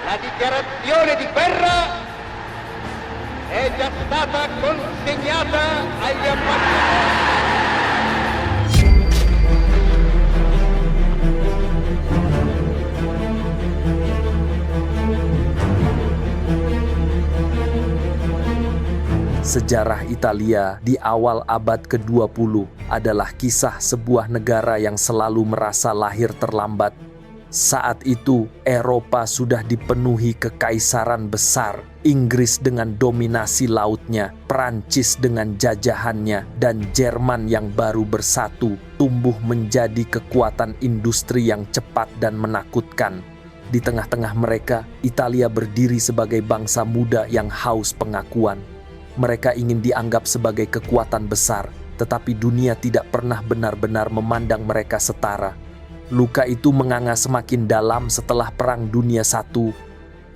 La dichiarazione di guerra è già stata consegnata agli ambasciatori. Sejarah Italia di awal abad ke-20 adalah kisah sebuah negara yang selalu merasa lahir terlambat. Saat itu, Eropa sudah dipenuhi kekaisaran besar, Inggris dengan dominasi lautnya, Prancis dengan jajahannya, dan Jerman yang baru bersatu, tumbuh menjadi kekuatan industri yang cepat dan menakutkan. Di tengah-tengah mereka, Italia berdiri sebagai bangsa muda yang haus pengakuan. Mereka ingin dianggap sebagai kekuatan besar, tetapi dunia tidak pernah benar-benar memandang mereka setara. Luka itu menganga semakin dalam setelah Perang Dunia I.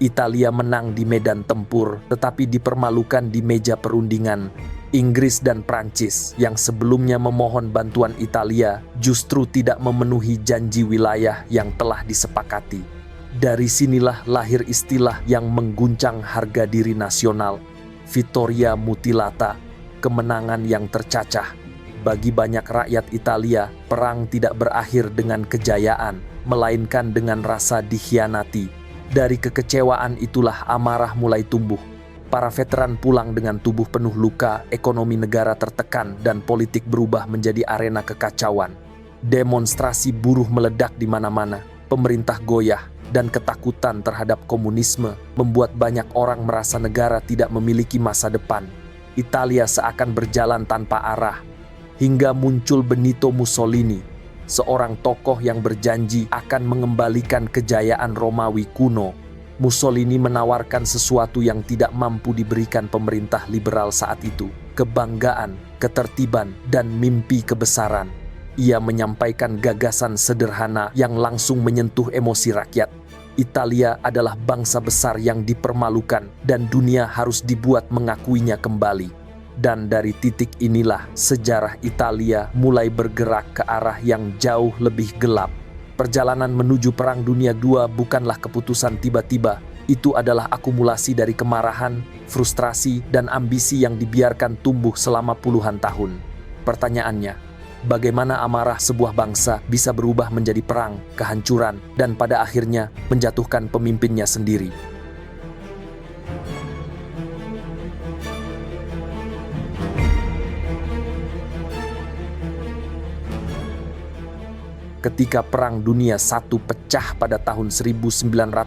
Italia menang di medan tempur, tetapi dipermalukan di meja perundingan. Inggris dan Prancis yang sebelumnya memohon bantuan Italia justru tidak memenuhi janji wilayah yang telah disepakati. Dari sinilah lahir istilah yang mengguncang harga diri nasional, Vittoria Mutilata, kemenangan yang tercacah. Bagi banyak rakyat Italia, perang tidak berakhir dengan kejayaan, melainkan dengan rasa dikhianati. Dari kekecewaan itulah amarah mulai tumbuh. Para veteran pulang dengan tubuh penuh luka, ekonomi negara tertekan, dan politik berubah menjadi arena kekacauan. Demonstrasi buruh meledak di mana-mana, pemerintah goyah, dan ketakutan terhadap komunisme membuat banyak orang merasa negara tidak memiliki masa depan. Italia seakan berjalan tanpa arah, hingga muncul Benito Mussolini, seorang tokoh yang berjanji akan mengembalikan kejayaan Romawi kuno. Mussolini menawarkan sesuatu yang tidak mampu diberikan pemerintah liberal saat itu: kebanggaan, ketertiban, dan mimpi kebesaran. Ia menyampaikan gagasan sederhana yang langsung menyentuh emosi rakyat. Italia adalah bangsa besar yang dipermalukan dan dunia harus dibuat mengakuinya kembali. Dan dari titik inilah sejarah Italia mulai bergerak ke arah yang jauh lebih gelap. Perjalanan menuju Perang Dunia II bukanlah keputusan tiba-tiba. Itu adalah akumulasi dari kemarahan, frustrasi, dan ambisi yang dibiarkan tumbuh selama puluhan tahun. Pertanyaannya, bagaimana amarah sebuah bangsa bisa berubah menjadi perang, kehancuran, dan pada akhirnya menjatuhkan pemimpinnya sendiri? Ketika Perang Dunia I pecah pada tahun 1914,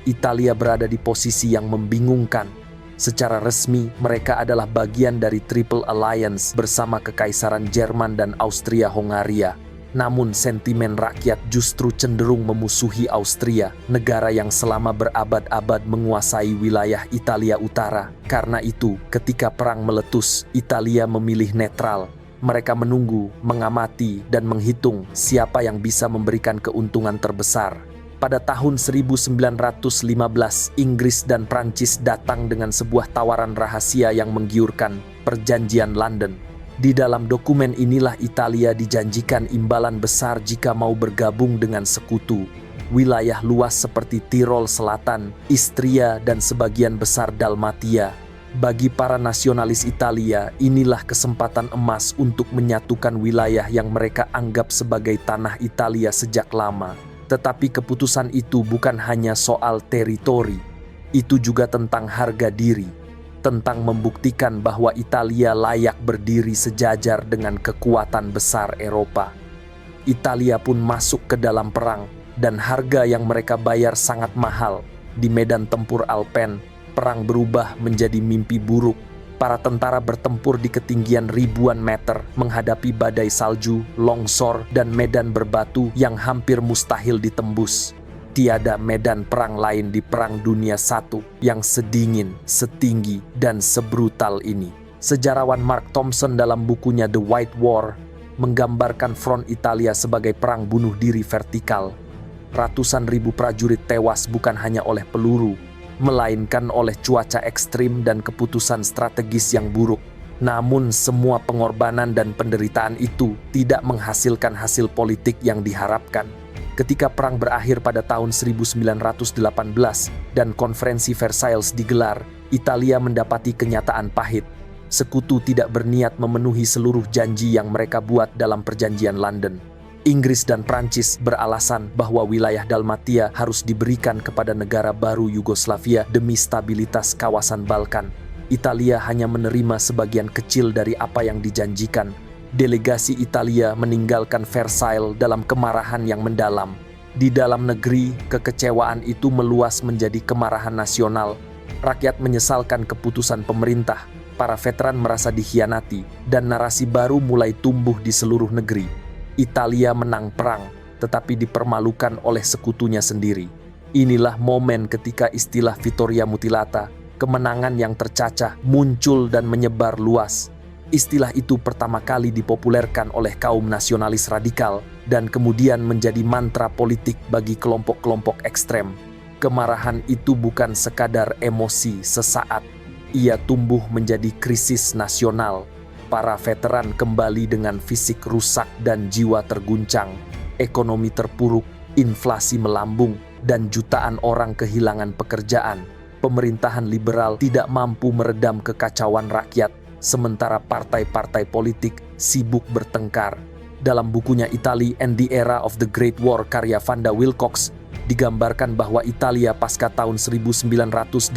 Italia berada di posisi yang membingungkan. Secara resmi, mereka adalah bagian dari Triple Alliance bersama Kekaisaran Jerman dan Austria-Hongaria. Namun sentimen rakyat justru cenderung memusuhi Austria, negara yang selama berabad-abad menguasai wilayah Italia Utara. Karena itu, ketika perang meletus, Italia memilih netral. Mereka menunggu, mengamati, dan menghitung siapa yang bisa memberikan keuntungan terbesar. Pada tahun 1915, Inggris dan Prancis datang dengan sebuah tawaran rahasia yang menggiurkan, Perjanjian London. Di dalam dokumen inilah Italia dijanjikan imbalan besar jika mau bergabung dengan sekutu. Wilayah luas seperti Tirol Selatan, Istria, dan sebagian besar Dalmatia. Bagi para nasionalis Italia, inilah kesempatan emas untuk menyatukan wilayah yang mereka anggap sebagai tanah Italia sejak lama. Tetapi keputusan itu bukan hanya soal teritori, itu juga tentang harga diri, tentang membuktikan bahwa Italia layak berdiri sejajar dengan kekuatan besar Eropa. Italia pun masuk ke dalam perang, dan harga yang mereka bayar sangat mahal. Di medan tempur Alpen, perang berubah menjadi mimpi buruk. Para tentara bertempur di ketinggian ribuan meter, menghadapi badai salju, longsor, dan medan berbatu yang hampir mustahil ditembus. Tiada medan perang lain di Perang Dunia I yang sedingin, setinggi, dan sebrutal ini. Sejarawan Mark Thompson dalam bukunya The White War menggambarkan front Italia sebagai perang bunuh diri vertikal. Ratusan ribu prajurit tewas bukan hanya oleh peluru, melainkan oleh cuaca ekstrim dan keputusan strategis yang buruk. Namun semua pengorbanan dan penderitaan itu tidak menghasilkan hasil politik yang diharapkan. Ketika perang berakhir pada tahun 1918 dan konferensi Versailles digelar, Italia mendapati kenyataan pahit. Sekutu tidak berniat memenuhi seluruh janji yang mereka buat dalam perjanjian London. Inggris dan Prancis beralasan bahwa wilayah Dalmatia harus diberikan kepada negara baru Yugoslavia demi stabilitas kawasan Balkan. Italia hanya menerima sebagian kecil dari apa yang dijanjikan. Delegasi Italia meninggalkan Versailles dalam kemarahan yang mendalam. Di dalam negeri, kekecewaan itu meluas menjadi kemarahan nasional. Rakyat menyesalkan keputusan pemerintah, para veteran merasa dikhianati, dan narasi baru mulai tumbuh di seluruh negeri. Italia menang perang, tetapi dipermalukan oleh sekutunya sendiri. Inilah momen ketika istilah Vittoria Mutilata, kemenangan yang tercacah, muncul dan menyebar luas. Istilah itu pertama kali dipopulerkan oleh kaum nasionalis radikal dan kemudian menjadi mantra politik bagi kelompok-kelompok ekstrem. Kemarahan itu bukan sekadar emosi sesaat. Ia tumbuh menjadi krisis nasional. Para veteran kembali dengan fisik rusak dan jiwa terguncang. Ekonomi terpuruk, inflasi melambung, dan jutaan orang kehilangan pekerjaan. Pemerintahan liberal tidak mampu meredam kekacauan rakyat, sementara partai-partai politik sibuk bertengkar. Dalam bukunya Italy and the Era of the Great War karya Vanda Wilcox, digambarkan bahwa Italia pasca tahun 1918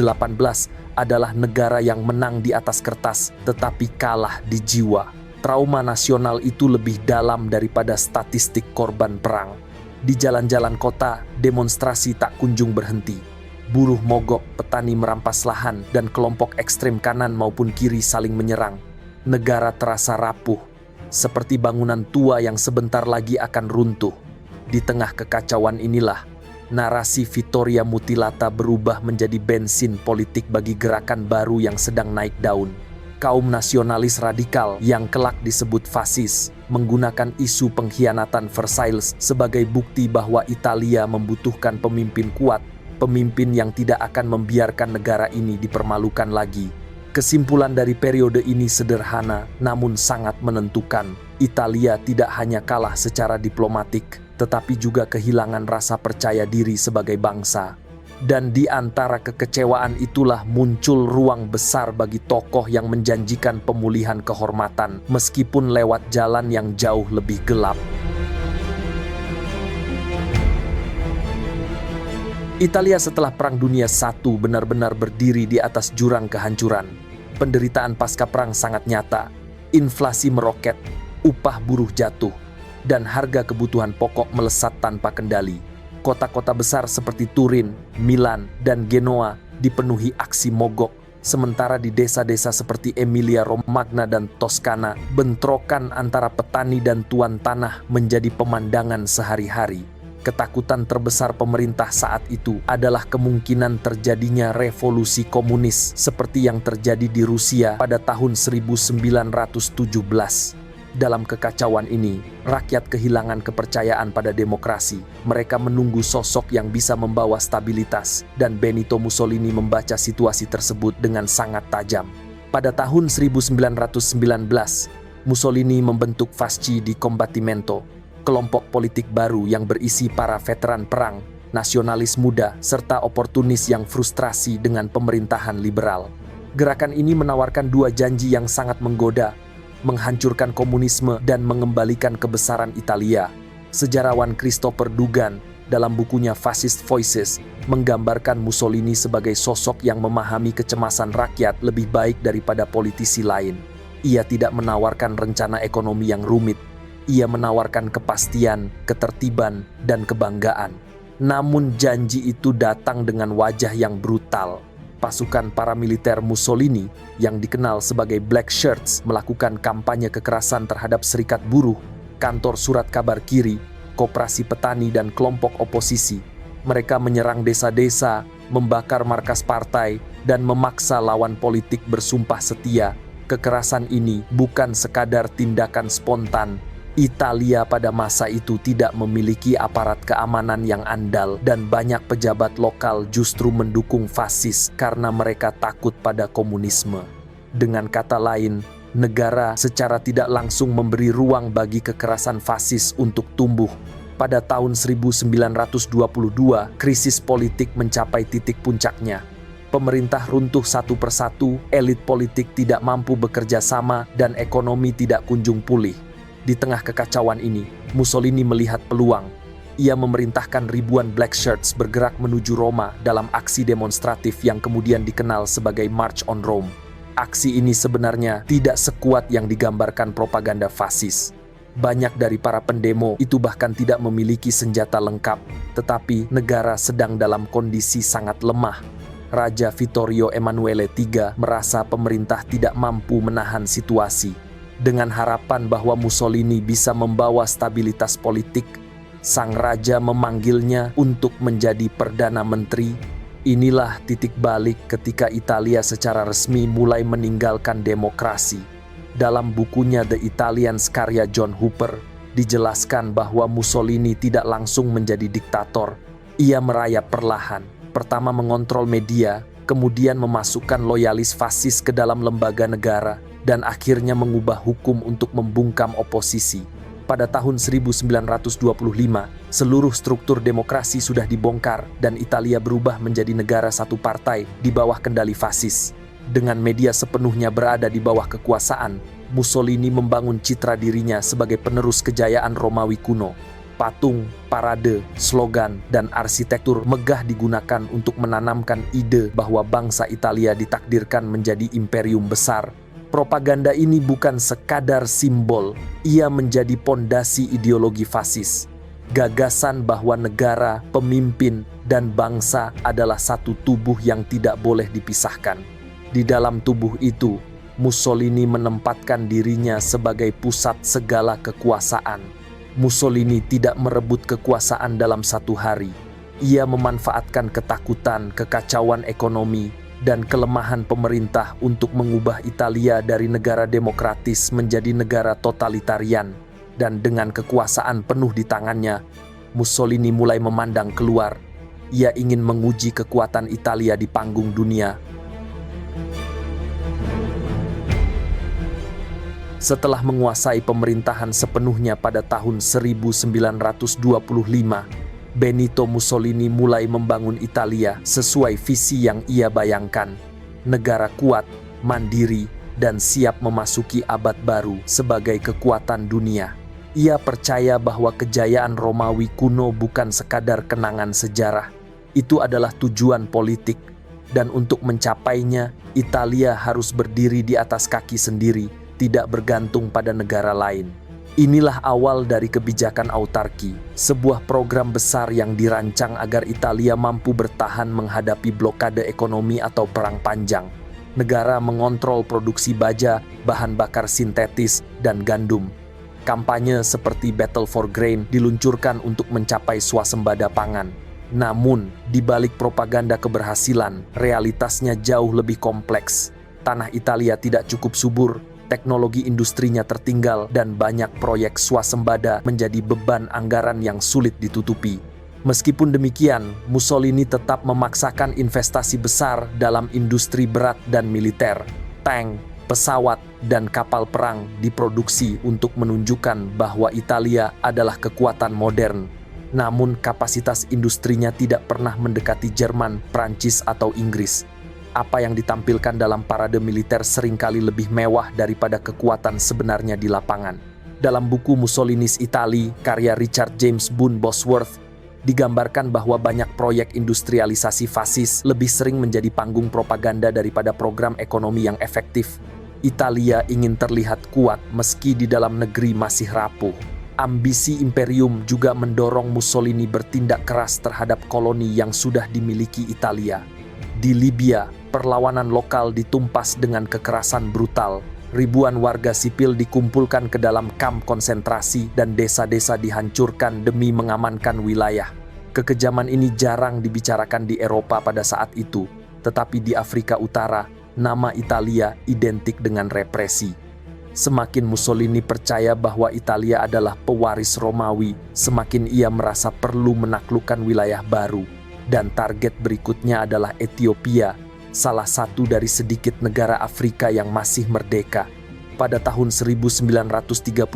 adalah negara yang menang di atas kertas, tetapi kalah di jiwa. Trauma nasional itu lebih dalam daripada statistik korban perang. Di jalan-jalan kota, demonstrasi tak kunjung berhenti. Buruh mogok, petani merampas lahan, dan kelompok ekstrem kanan maupun kiri saling menyerang. Negara terasa rapuh, seperti bangunan tua yang sebentar lagi akan runtuh. Di tengah kekacauan inilah, narasi Vittoria Mutilata berubah menjadi bensin politik bagi gerakan baru yang sedang naik daun. Kaum nasionalis radikal yang kelak disebut fasis menggunakan isu pengkhianatan Versailles sebagai bukti bahwa Italia membutuhkan pemimpin kuat, pemimpin yang tidak akan membiarkan negara ini dipermalukan lagi. Kesimpulan dari periode ini sederhana, namun sangat menentukan. Italia tidak hanya kalah secara diplomatik, tetapi juga kehilangan rasa percaya diri sebagai bangsa. Dan di antara kekecewaan itulah muncul ruang besar bagi tokoh yang menjanjikan pemulihan kehormatan, meskipun lewat jalan yang jauh lebih gelap. Italia setelah Perang Dunia I benar-benar berdiri di atas jurang kehancuran. Penderitaan pasca perang sangat nyata. Inflasi meroket, upah buruh jatuh, dan harga kebutuhan pokok melesat tanpa kendali. Kota-kota besar seperti Turin, Milan, dan Genoa dipenuhi aksi mogok. Sementara di desa-desa seperti Emilia-Romagna dan Toskana, bentrokan antara petani dan tuan tanah menjadi pemandangan sehari-hari. Ketakutan terbesar pemerintah saat itu adalah kemungkinan terjadinya revolusi komunis seperti yang terjadi di Rusia pada tahun 1917. Dalam kekacauan ini, rakyat kehilangan kepercayaan pada demokrasi. Mereka menunggu sosok yang bisa membawa stabilitas, dan Benito Mussolini membaca situasi tersebut dengan sangat tajam. Pada tahun 1919, Mussolini membentuk Fasci di Combattimento, kelompok politik baru yang berisi para veteran perang, nasionalis muda, serta oportunis yang frustrasi dengan pemerintahan liberal. Gerakan ini menawarkan dua janji yang sangat menggoda, menghancurkan komunisme dan mengembalikan kebesaran Italia. Sejarawan Christopher Dugan dalam bukunya Fascist Voices menggambarkan Mussolini sebagai sosok yang memahami kecemasan rakyat lebih baik daripada politisi lain. Ia tidak menawarkan rencana ekonomi yang rumit. Ia menawarkan kepastian, ketertiban, dan kebanggaan. Namun janji itu datang dengan wajah yang brutal. Pasukan paramiliter Mussolini yang dikenal sebagai Black Shirts melakukan kampanye kekerasan terhadap serikat buruh, kantor surat kabar kiri, koperasi petani, dan kelompok oposisi. Mereka menyerang desa-desa, membakar markas partai, dan memaksa lawan politik bersumpah setia. Kekerasan ini bukan sekadar tindakan spontan. Italia pada masa itu tidak memiliki aparat keamanan yang andal dan banyak pejabat lokal justru mendukung fasis karena mereka takut pada komunisme. Dengan kata lain, Negara secara tidak langsung memberi ruang bagi kekerasan fasis untuk tumbuh. Pada tahun 1922, krisis politik mencapai titik puncaknya. Pemerintah runtuh satu persatu, elit politik tidak mampu bekerja sama, dan ekonomi tidak kunjung pulih. Di tengah kekacauan ini, Mussolini melihat peluang. Ia memerintahkan ribuan black shirts bergerak menuju Roma dalam aksi demonstratif yang kemudian dikenal sebagai March on Rome. Aksi ini sebenarnya tidak sekuat yang digambarkan propaganda fasis. Banyak dari para pendemo itu bahkan tidak memiliki senjata lengkap, tetapi negara sedang dalam kondisi sangat lemah. Raja Vittorio Emanuele III merasa pemerintah tidak mampu menahan situasi. Dengan harapan bahwa Mussolini bisa membawa stabilitas politik, sang raja memanggilnya untuk menjadi Perdana Menteri. Inilah titik balik ketika Italia secara resmi mulai meninggalkan demokrasi. Dalam bukunya The Italians karya John Hooper, dijelaskan bahwa Mussolini tidak langsung menjadi diktator. Ia merayap perlahan, pertama mengontrol media, kemudian memasukkan loyalis fasis ke dalam lembaga negara, dan akhirnya mengubah hukum untuk membungkam oposisi. Pada tahun 1925, seluruh struktur demokrasi sudah dibongkar dan Italia berubah menjadi negara satu partai di bawah kendali fasis. Dengan media sepenuhnya berada di bawah kekuasaan, Mussolini membangun citra dirinya sebagai penerus kejayaan Romawi kuno. Patung, parade, slogan, dan arsitektur megah digunakan untuk menanamkan ide bahwa bangsa Italia ditakdirkan menjadi imperium besar. Propaganda ini bukan sekadar simbol, ia menjadi pondasi ideologi fasis. Gagasan bahwa negara, pemimpin, dan bangsa adalah satu tubuh yang tidak boleh dipisahkan. Di dalam tubuh itu, Mussolini menempatkan dirinya sebagai pusat segala kekuasaan. Mussolini tidak merebut kekuasaan dalam satu hari. Ia memanfaatkan ketakutan, kekacauan ekonomi, dan kelemahan pemerintah untuk mengubah Italia dari negara demokratis menjadi negara totalitarian. Dan dengan kekuasaan penuh di tangannya, Mussolini mulai memandang keluar. Ia ingin menguji kekuatan Italia di panggung dunia. Setelah menguasai pemerintahan sepenuhnya pada tahun 1925, Benito Mussolini mulai membangun Italia sesuai visi yang ia bayangkan. Negara kuat, mandiri, dan siap memasuki abad baru sebagai kekuatan dunia. Ia percaya bahwa kejayaan Romawi kuno bukan sekadar kenangan sejarah. Itu adalah tujuan politik, dan untuk mencapainya, Italia harus berdiri di atas kaki sendiri, tidak bergantung pada negara lain. Inilah awal dari kebijakan autarki, sebuah program besar yang dirancang agar Italia mampu bertahan menghadapi blokade ekonomi atau perang panjang. Negara mengontrol produksi baja, bahan bakar sintetis, dan gandum. Kampanye seperti Battle for Grain diluncurkan untuk mencapai swasembada pangan. Namun, di balik propaganda keberhasilan, realitasnya jauh lebih kompleks. Tanah Italia tidak cukup subur, teknologi industrinya tertinggal, dan banyak proyek swasembada menjadi beban anggaran yang sulit ditutupi. Meskipun demikian, Mussolini tetap memaksakan investasi besar dalam industri berat dan militer. Tank, pesawat, dan kapal perang diproduksi untuk menunjukkan bahwa Italia adalah kekuatan modern. Namun kapasitas industrinya tidak pernah mendekati Jerman, Prancis, atau Inggris. Apa yang ditampilkan dalam parade militer seringkali lebih mewah daripada kekuatan sebenarnya di lapangan. Dalam buku Mussolini's Italy, karya Richard James Boone Bosworth, digambarkan bahwa banyak proyek industrialisasi fasis lebih sering menjadi panggung propaganda daripada program ekonomi yang efektif. Italia ingin terlihat kuat meski di dalam negeri masih rapuh. Ambisi imperium juga mendorong Mussolini bertindak keras terhadap koloni yang sudah dimiliki Italia. Di Libya, perlawanan lokal ditumpas dengan kekerasan brutal. Ribuan warga sipil dikumpulkan ke dalam kamp konsentrasi dan desa-desa dihancurkan demi mengamankan wilayah. Kekejaman ini jarang dibicarakan di Eropa pada saat itu, tetapi di Afrika Utara, nama Italia identik dengan represi. Semakin Mussolini percaya bahwa Italia adalah pewaris Romawi, semakin ia merasa perlu menaklukkan wilayah baru. Dan target berikutnya adalah Ethiopia, salah satu dari sedikit negara Afrika yang masih merdeka. pada tahun 1935,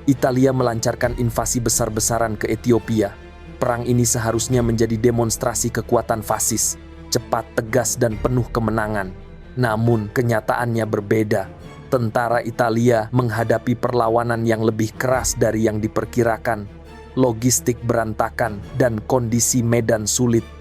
Italia melancarkan invasi besar-besaran ke Ethiopia. Perang ini seharusnya menjadi demonstrasi kekuatan fasis, cepat, tegas, dan penuh kemenangan. Namun, kenyataannya berbeda. Tentara Italia menghadapi perlawanan yang lebih keras dari yang diperkirakan, logistik berantakan, dan kondisi medan sulit.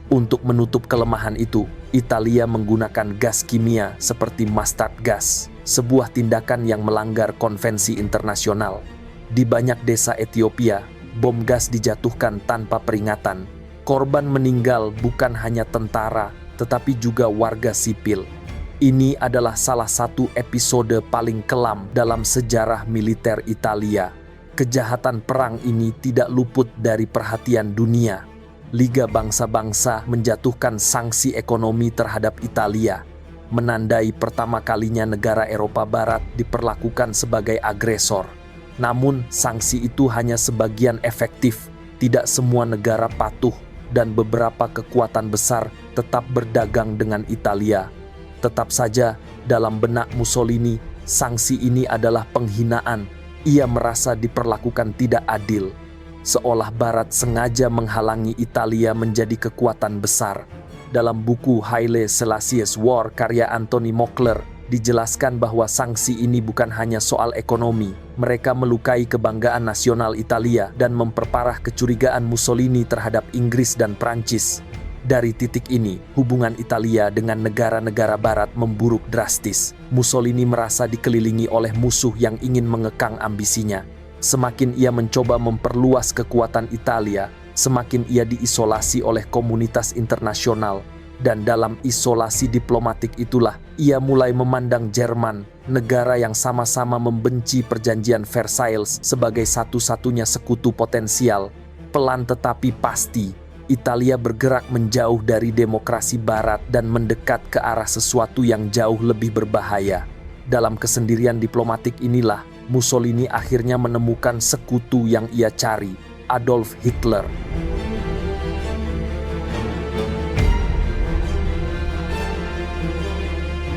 Untuk menutup kelemahan itu, Italia menggunakan gas kimia seperti mustard gas, sebuah tindakan yang melanggar konvensi internasional. Di banyak desa Ethiopia, bom gas dijatuhkan tanpa peringatan. Korban meninggal bukan hanya tentara, tetapi juga warga sipil. Ini adalah salah satu episode paling kelam dalam sejarah militer Italia. Kejahatan perang ini tidak luput dari perhatian dunia. Liga Bangsa-Bangsa menjatuhkan sanksi ekonomi terhadap Italia, menandai pertama kalinya negara Eropa Barat diperlakukan sebagai agresor. Namun, sanksi itu hanya sebagian efektif. Tidak semua negara patuh, dan beberapa kekuatan besar tetap berdagang dengan Italia. Tetap saja, dalam benak Mussolini, sanksi ini adalah penghinaan. Ia merasa diperlakukan tidak adil, seolah Barat sengaja menghalangi Italia menjadi kekuatan besar. Dalam buku Haile Selassie's War karya Anthony Mockler, dijelaskan bahwa sanksi ini bukan hanya soal ekonomi. Mereka melukai kebanggaan nasional Italia dan memperparah kecurigaan Mussolini terhadap Inggris dan Prancis. Dari titik ini, hubungan Italia dengan negara-negara Barat memburuk drastis. Mussolini merasa dikelilingi oleh musuh yang ingin mengekang ambisinya. Semakin ia mencoba memperluas kekuatan Italia, semakin ia diisolasi oleh komunitas internasional. Dan dalam isolasi diplomatik itulah, ia mulai memandang Jerman, negara yang sama-sama membenci perjanjian Versailles, sebagai satu-satunya sekutu potensial. Pelan tetapi pasti, Italia bergerak menjauh dari demokrasi Barat dan mendekat ke arah sesuatu yang jauh lebih berbahaya. Dalam kesendirian diplomatik inilah, Mussolini akhirnya menemukan sekutu yang ia cari, Adolf Hitler.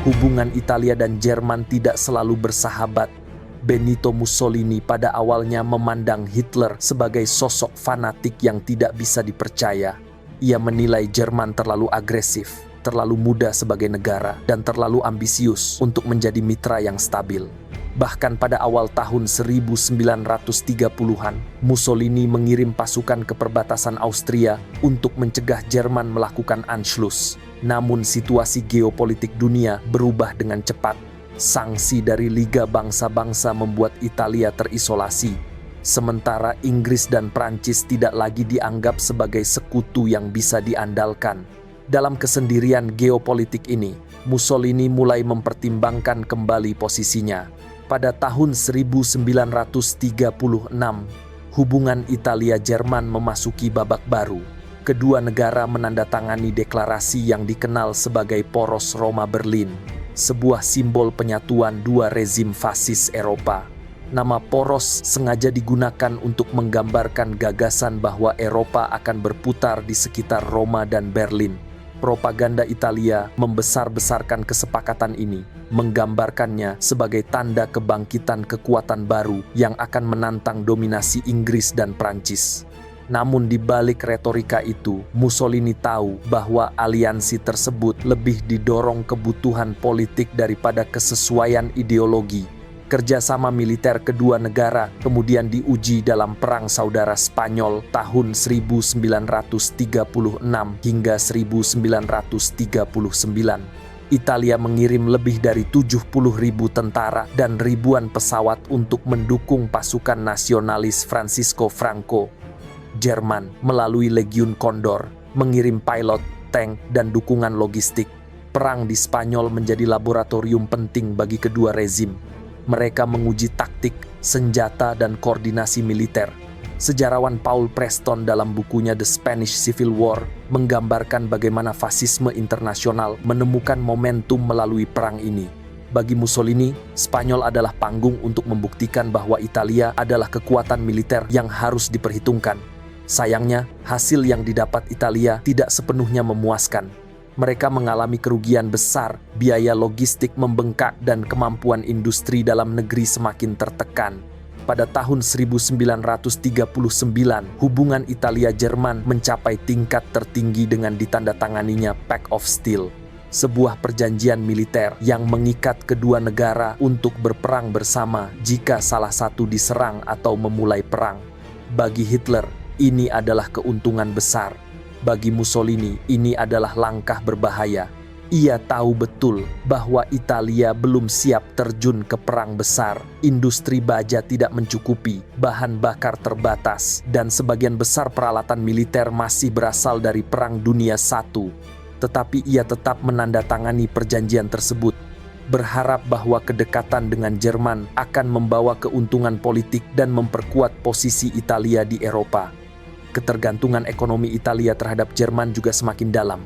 Hubungan Italia dan Jerman tidak selalu bersahabat. Benito Mussolini pada awalnya memandang Hitler sebagai sosok fanatik yang tidak bisa dipercaya. Ia menilai Jerman terlalu agresif, terlalu muda sebagai negara, dan terlalu ambisius untuk menjadi mitra yang stabil. Bahkan pada awal tahun 1930-an, Mussolini mengirim pasukan ke perbatasan Austria untuk mencegah Jerman melakukan Anschluss. Namun situasi geopolitik dunia berubah dengan cepat. Sanksi dari Liga Bangsa-Bangsa membuat Italia terisolasi. Sementara Inggris dan Prancis tidak lagi dianggap sebagai sekutu yang bisa diandalkan. Dalam kesendirian geopolitik ini, Mussolini mulai mempertimbangkan kembali posisinya. Pada tahun 1936, hubungan Italia-Jerman memasuki babak baru. Kedua negara menandatangani deklarasi yang dikenal sebagai Poros Roma-Berlin, sebuah simbol penyatuan dua rezim fasis Eropa. Nama poros sengaja digunakan untuk menggambarkan gagasan bahwa Eropa akan berputar di sekitar Roma dan Berlin. Propaganda Italia membesar-besarkan kesepakatan ini, menggambarkannya sebagai tanda kebangkitan kekuatan baru yang akan menantang dominasi Inggris dan Prancis. Namun di balik retorika itu, Mussolini tahu bahwa aliansi tersebut lebih didorong kebutuhan politik daripada kesesuaian ideologi. Kerjasama militer kedua negara kemudian diuji dalam Perang Saudara Spanyol tahun 1936 hingga 1939. Italia mengirim lebih dari 70.000 tentara dan ribuan pesawat untuk mendukung pasukan nasionalis Francisco Franco. Jerman melalui Legiun Condor mengirim pilot, tank, dan dukungan logistik. Perang di Spanyol menjadi laboratorium penting bagi kedua rezim. Mereka menguji taktik, senjata, dan koordinasi militer. Sejarawan Paul Preston dalam bukunya The Spanish Civil War menggambarkan bagaimana fasisme internasional menemukan momentum melalui perang ini. Bagi Mussolini, Spanyol adalah panggung untuk membuktikan bahwa Italia adalah kekuatan militer yang harus diperhitungkan. Sayangnya, hasil yang didapat Italia tidak sepenuhnya memuaskan. Mereka mengalami kerugian besar, biaya logistik membengkak dan kemampuan industri dalam negeri semakin tertekan. Pada tahun 1939, hubungan Italia-Jerman mencapai tingkat tertinggi dengan ditandatanganinya Pact of Steel, sebuah perjanjian militer yang mengikat kedua negara untuk berperang bersama jika salah satu diserang atau memulai perang. Bagi Hitler, ini adalah keuntungan besar. Bagi Mussolini, ini adalah langkah berbahaya. Ia tahu betul bahwa Italia belum siap terjun ke perang besar. Industri baja tidak mencukupi, bahan bakar terbatas, dan sebagian besar peralatan militer masih berasal dari Perang Dunia I. Tetapi ia tetap menandatangani perjanjian tersebut, berharap bahwa kedekatan dengan Jerman akan membawa keuntungan politik dan memperkuat posisi Italia di Eropa. Ketergantungan ekonomi Italia terhadap Jerman juga semakin dalam.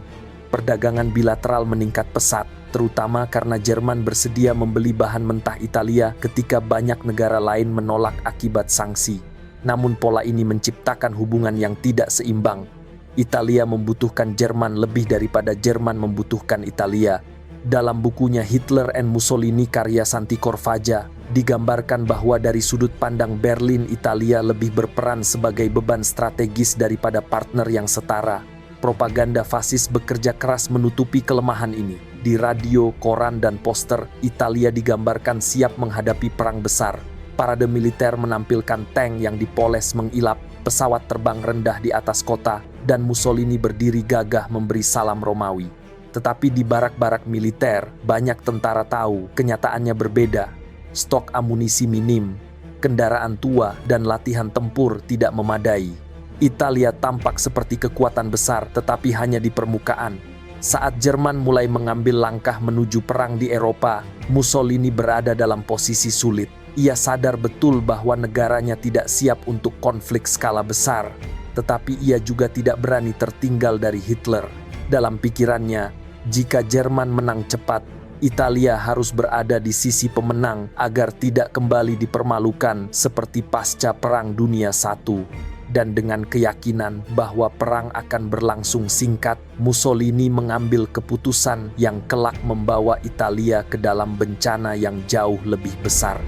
Perdagangan bilateral meningkat pesat, terutama karena Jerman bersedia membeli bahan mentah Italia ketika banyak negara lain menolak akibat sanksi. Namun pola ini menciptakan hubungan yang tidak seimbang. Italia membutuhkan Jerman lebih daripada Jerman membutuhkan Italia. Dalam bukunya Hitler and Mussolini karya Santi Corvaja, digambarkan bahwa dari sudut pandang Berlin, Italia lebih berperan sebagai beban strategis daripada partner yang setara. Propaganda fasis bekerja keras menutupi kelemahan ini. Di radio, koran, dan poster, Italia digambarkan siap menghadapi perang besar. Parade militer menampilkan tank yang dipoles mengilap, pesawat terbang rendah di atas kota, dan Mussolini berdiri gagah memberi salam Romawi. Tetapi di barak-barak militer, banyak tentara tahu kenyataannya berbeda. Stok amunisi minim, kendaraan tua, dan latihan tempur tidak memadai. Italia tampak seperti kekuatan besar tetapi hanya di permukaan. Saat Jerman mulai mengambil langkah menuju perang di Eropa, Mussolini berada dalam posisi sulit. Ia sadar betul bahwa negaranya tidak siap untuk konflik skala besar, tetapi ia juga tidak berani tertinggal dari Hitler. Dalam pikirannya, jika Jerman menang cepat, Italia harus berada di sisi pemenang agar tidak kembali dipermalukan seperti pasca Perang Dunia I. Dan dengan keyakinan bahwa perang akan berlangsung singkat, Mussolini mengambil keputusan yang kelak membawa Italia ke dalam bencana yang jauh lebih besar.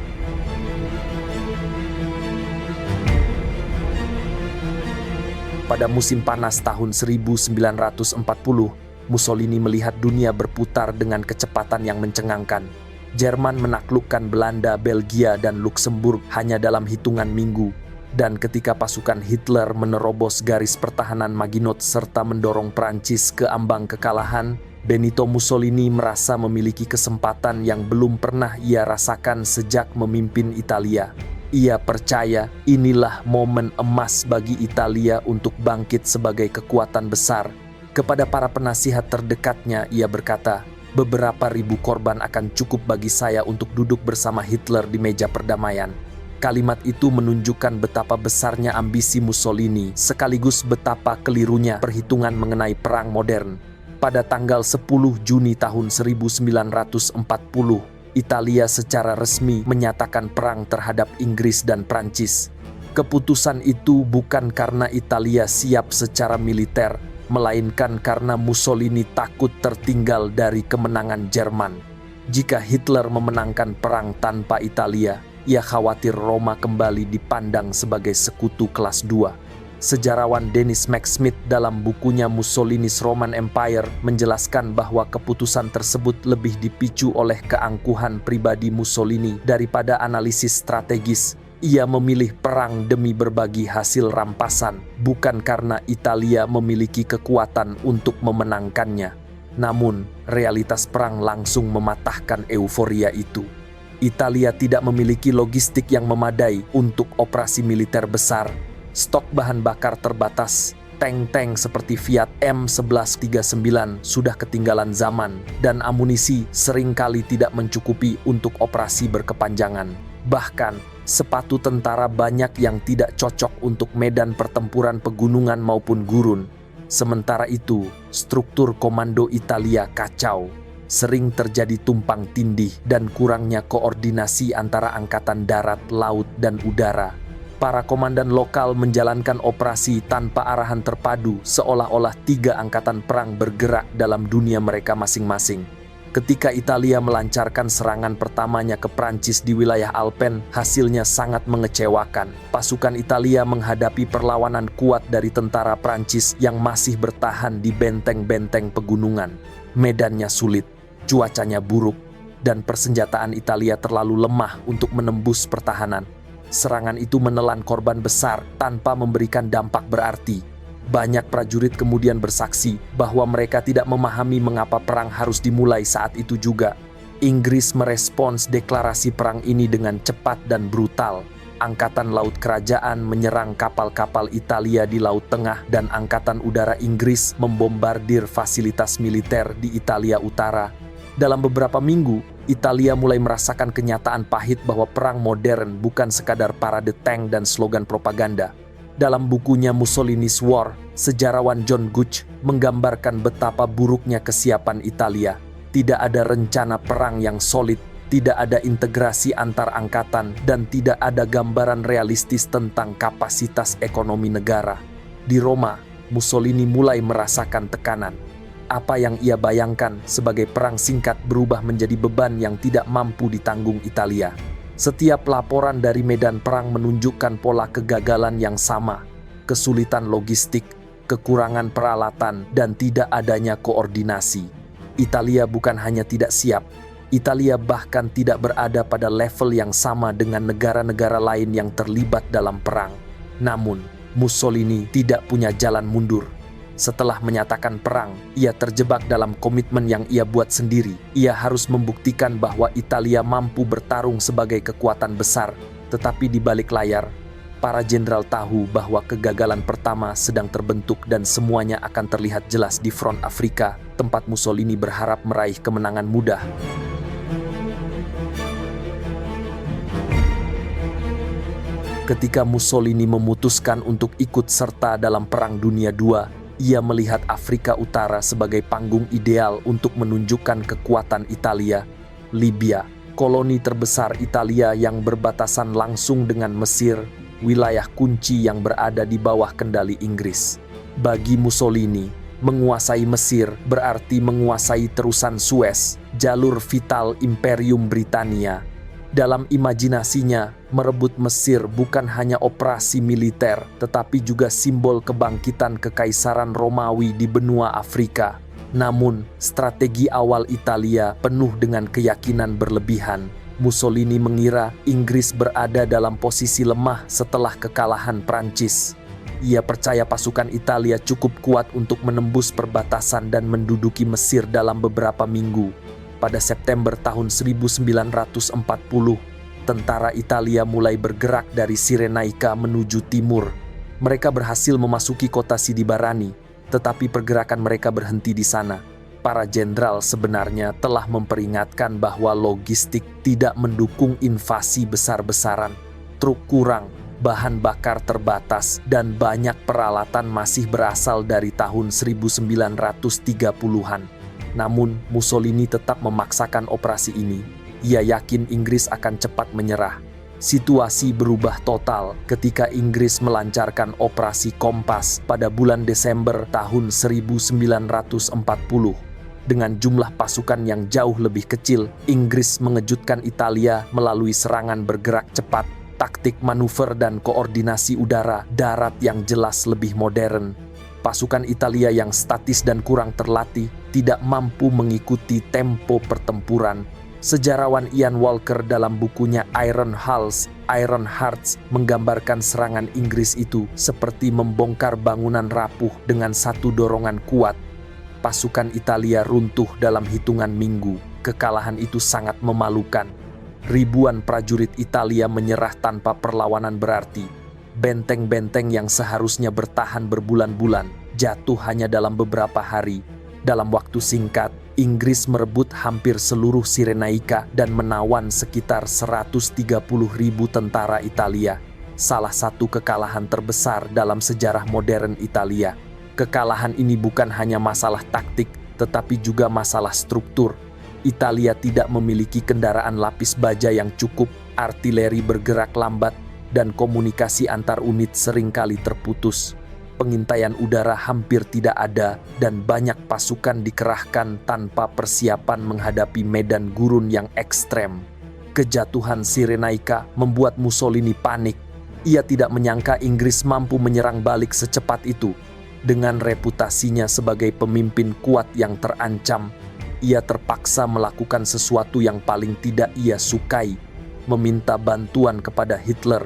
Pada musim panas tahun 1940, Mussolini melihat dunia berputar dengan kecepatan yang mencengangkan. Jerman menaklukkan Belanda, Belgia, dan Luksemburg hanya dalam hitungan minggu. Dan ketika pasukan Hitler menerobos garis pertahanan Maginot serta mendorong Prancis ke ambang kekalahan, Benito Mussolini merasa memiliki kesempatan yang belum pernah ia rasakan sejak memimpin Italia. Ia percaya inilah momen emas bagi Italia untuk bangkit sebagai kekuatan besar. Kepada para penasihat terdekatnya, ia berkata, "Beberapa ribu korban akan cukup bagi saya untuk duduk bersama Hitler di meja perdamaian." Kalimat itu menunjukkan betapa besarnya ambisi Mussolini, sekaligus betapa kelirunya perhitungan mengenai perang modern. Pada tanggal 10 Juni tahun 1940, Italia secara resmi menyatakan perang terhadap Inggris dan Prancis. Keputusan itu bukan karena Italia siap secara militer, melainkan karena Mussolini takut tertinggal dari kemenangan Jerman. Jika Hitler memenangkan perang tanpa Italia, ia khawatir Roma kembali dipandang sebagai sekutu kelas 2. Sejarawan Dennis McSmith dalam bukunya Mussolini's Roman Empire menjelaskan bahwa keputusan tersebut lebih dipicu oleh keangkuhan pribadi Mussolini daripada analisis strategis. Ia memilih perang demi berbagi hasil rampasan, bukan karena Italia memiliki kekuatan untuk memenangkannya. Namun, realitas perang langsung mematahkan euforia itu. Italia tidak memiliki logistik yang memadai untuk operasi militer besar. Stok bahan bakar terbatas. Tank-tank seperti Fiat M1139 sudah ketinggalan zaman, dan amunisi seringkali tidak mencukupi untuk operasi berkepanjangan. Bahkan, sepatu tentara banyak yang tidak cocok untuk medan pertempuran pegunungan maupun gurun. Sementara itu, struktur komando Italia kacau. Sering terjadi tumpang tindih dan kurangnya koordinasi antara angkatan darat, laut, dan udara. Para komandan lokal menjalankan operasi tanpa arahan terpadu, seolah-olah 3 angkatan perang bergerak dalam dunia mereka masing-masing. Ketika Italia melancarkan serangan pertamanya ke Prancis di wilayah Alpen, hasilnya sangat mengecewakan. Pasukan Italia menghadapi perlawanan kuat dari tentara Prancis yang masih bertahan di benteng-benteng pegunungan. Medannya sulit, cuacanya buruk, dan persenjataan Italia terlalu lemah untuk menembus pertahanan. Serangan itu menelan korban besar tanpa memberikan dampak berarti. Banyak prajurit kemudian bersaksi bahwa mereka tidak memahami mengapa perang harus dimulai saat itu juga. Inggris merespons deklarasi perang ini dengan cepat dan brutal. Angkatan Laut Kerajaan menyerang kapal-kapal Italia di Laut Tengah dan Angkatan Udara Inggris membombardir fasilitas militer di Italia Utara. Dalam beberapa minggu, Italia mulai merasakan kenyataan pahit bahwa perang modern bukan sekadar parade tank dan slogan propaganda. Dalam bukunya Mussolini's War, sejarawan John Gooch menggambarkan betapa buruknya kesiapan Italia. Tidak ada rencana perang yang solid, tidak ada integrasi antar angkatan, dan tidak ada gambaran realistis tentang kapasitas ekonomi negara. Di Roma, Mussolini mulai merasakan tekanan. Apa yang ia bayangkan sebagai perang singkat berubah menjadi beban yang tidak mampu ditanggung Italia. Setiap laporan dari medan perang menunjukkan pola kegagalan yang sama, kesulitan logistik, kekurangan peralatan, dan tidak adanya koordinasi. Italia bukan hanya tidak siap, Italia bahkan tidak berada pada level yang sama dengan negara-negara lain yang terlibat dalam perang. Namun, Mussolini tidak punya jalan mundur. Setelah menyatakan perang, ia terjebak dalam komitmen yang ia buat sendiri. Ia harus membuktikan bahwa Italia mampu bertarung sebagai kekuatan besar. Tetapi di balik layar, para jenderal tahu bahwa kegagalan pertama sedang terbentuk dan semuanya akan terlihat jelas di front Afrika, tempat Mussolini berharap meraih kemenangan mudah. Ketika Mussolini memutuskan untuk ikut serta dalam Perang Dunia II, ia melihat Afrika Utara sebagai panggung ideal untuk menunjukkan kekuatan Italia. Libya, koloni terbesar Italia yang berbatasan langsung dengan Mesir, wilayah kunci yang berada di bawah kendali Inggris. Bagi Mussolini, menguasai Mesir berarti menguasai terusan Suez, jalur vital Imperium Britania. Dalam imajinasinya, merebut Mesir bukan hanya operasi militer, tetapi juga simbol kebangkitan Kekaisaran Romawi di benua Afrika. Namun, strategi awal Italia penuh dengan keyakinan berlebihan. Mussolini mengira Inggris berada dalam posisi lemah setelah kekalahan Prancis. Ia percaya pasukan Italia cukup kuat untuk menembus perbatasan dan menduduki Mesir dalam beberapa minggu. Pada September tahun 1940, tentara Italia mulai bergerak dari Cyrenaica menuju timur. Mereka berhasil memasuki kota Sidi Barani, tetapi pergerakan mereka berhenti di sana. Para jenderal sebenarnya telah memperingatkan bahwa logistik tidak mendukung invasi besar-besaran. Truk kurang, bahan bakar terbatas, dan banyak peralatan masih berasal dari tahun 1930-an. Namun, Mussolini tetap memaksakan operasi ini. Ia yakin Inggris akan cepat menyerah. Situasi berubah total ketika Inggris melancarkan operasi Kompas pada bulan Desember tahun 1940. Dengan jumlah pasukan yang jauh lebih kecil, Inggris mengejutkan Italia melalui serangan bergerak cepat, taktik manuver dan koordinasi udara darat yang jelas lebih modern. Pasukan Italia yang statis dan kurang terlatih tidak mampu mengikuti tempo pertempuran. Sejarawan Ian Walker dalam bukunya Iron Hulls, Iron Hearts menggambarkan serangan Inggris itu seperti membongkar bangunan rapuh dengan satu dorongan kuat. Pasukan Italia runtuh dalam hitungan minggu. Kekalahan itu sangat memalukan. Ribuan prajurit Italia menyerah tanpa perlawanan berarti. Benteng-benteng yang seharusnya bertahan berbulan-bulan jatuh hanya dalam beberapa hari. Dalam waktu singkat, Inggris merebut hampir seluruh Cyrenaica dan menawan sekitar 130.000 tentara Italia. Salah satu kekalahan terbesar dalam sejarah modern Italia. Kekalahan ini bukan hanya masalah taktik, tetapi juga masalah struktur. Italia tidak memiliki kendaraan lapis baja yang cukup, artileri bergerak lambat, dan komunikasi antar unit seringkali terputus. Pengintaian udara hampir tidak ada dan banyak pasukan dikerahkan tanpa persiapan menghadapi medan gurun yang ekstrem. Kejatuhan Cyrenaica membuat Mussolini panik. Ia tidak menyangka Inggris mampu menyerang balik secepat itu. Dengan reputasinya sebagai pemimpin kuat yang terancam, ia terpaksa melakukan sesuatu yang paling tidak ia sukai, meminta bantuan kepada Hitler.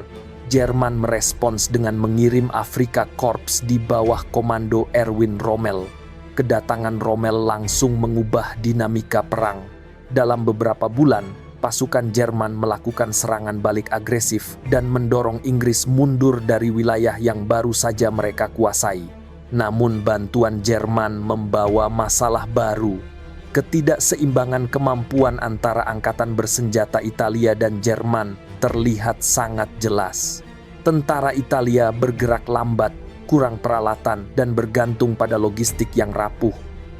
Jerman merespons dengan mengirim Afrika Korps di bawah komando Erwin Rommel. Kedatangan Rommel langsung mengubah dinamika perang. Dalam beberapa bulan, pasukan Jerman melakukan serangan balik agresif dan mendorong Inggris mundur dari wilayah yang baru saja mereka kuasai. Namun bantuan Jerman membawa masalah baru. Ketidakseimbangan kemampuan antara angkatan bersenjata Italia dan Jerman terlihat sangat jelas. Tentara Italia bergerak lambat, kurang peralatan, dan bergantung pada logistik yang rapuh.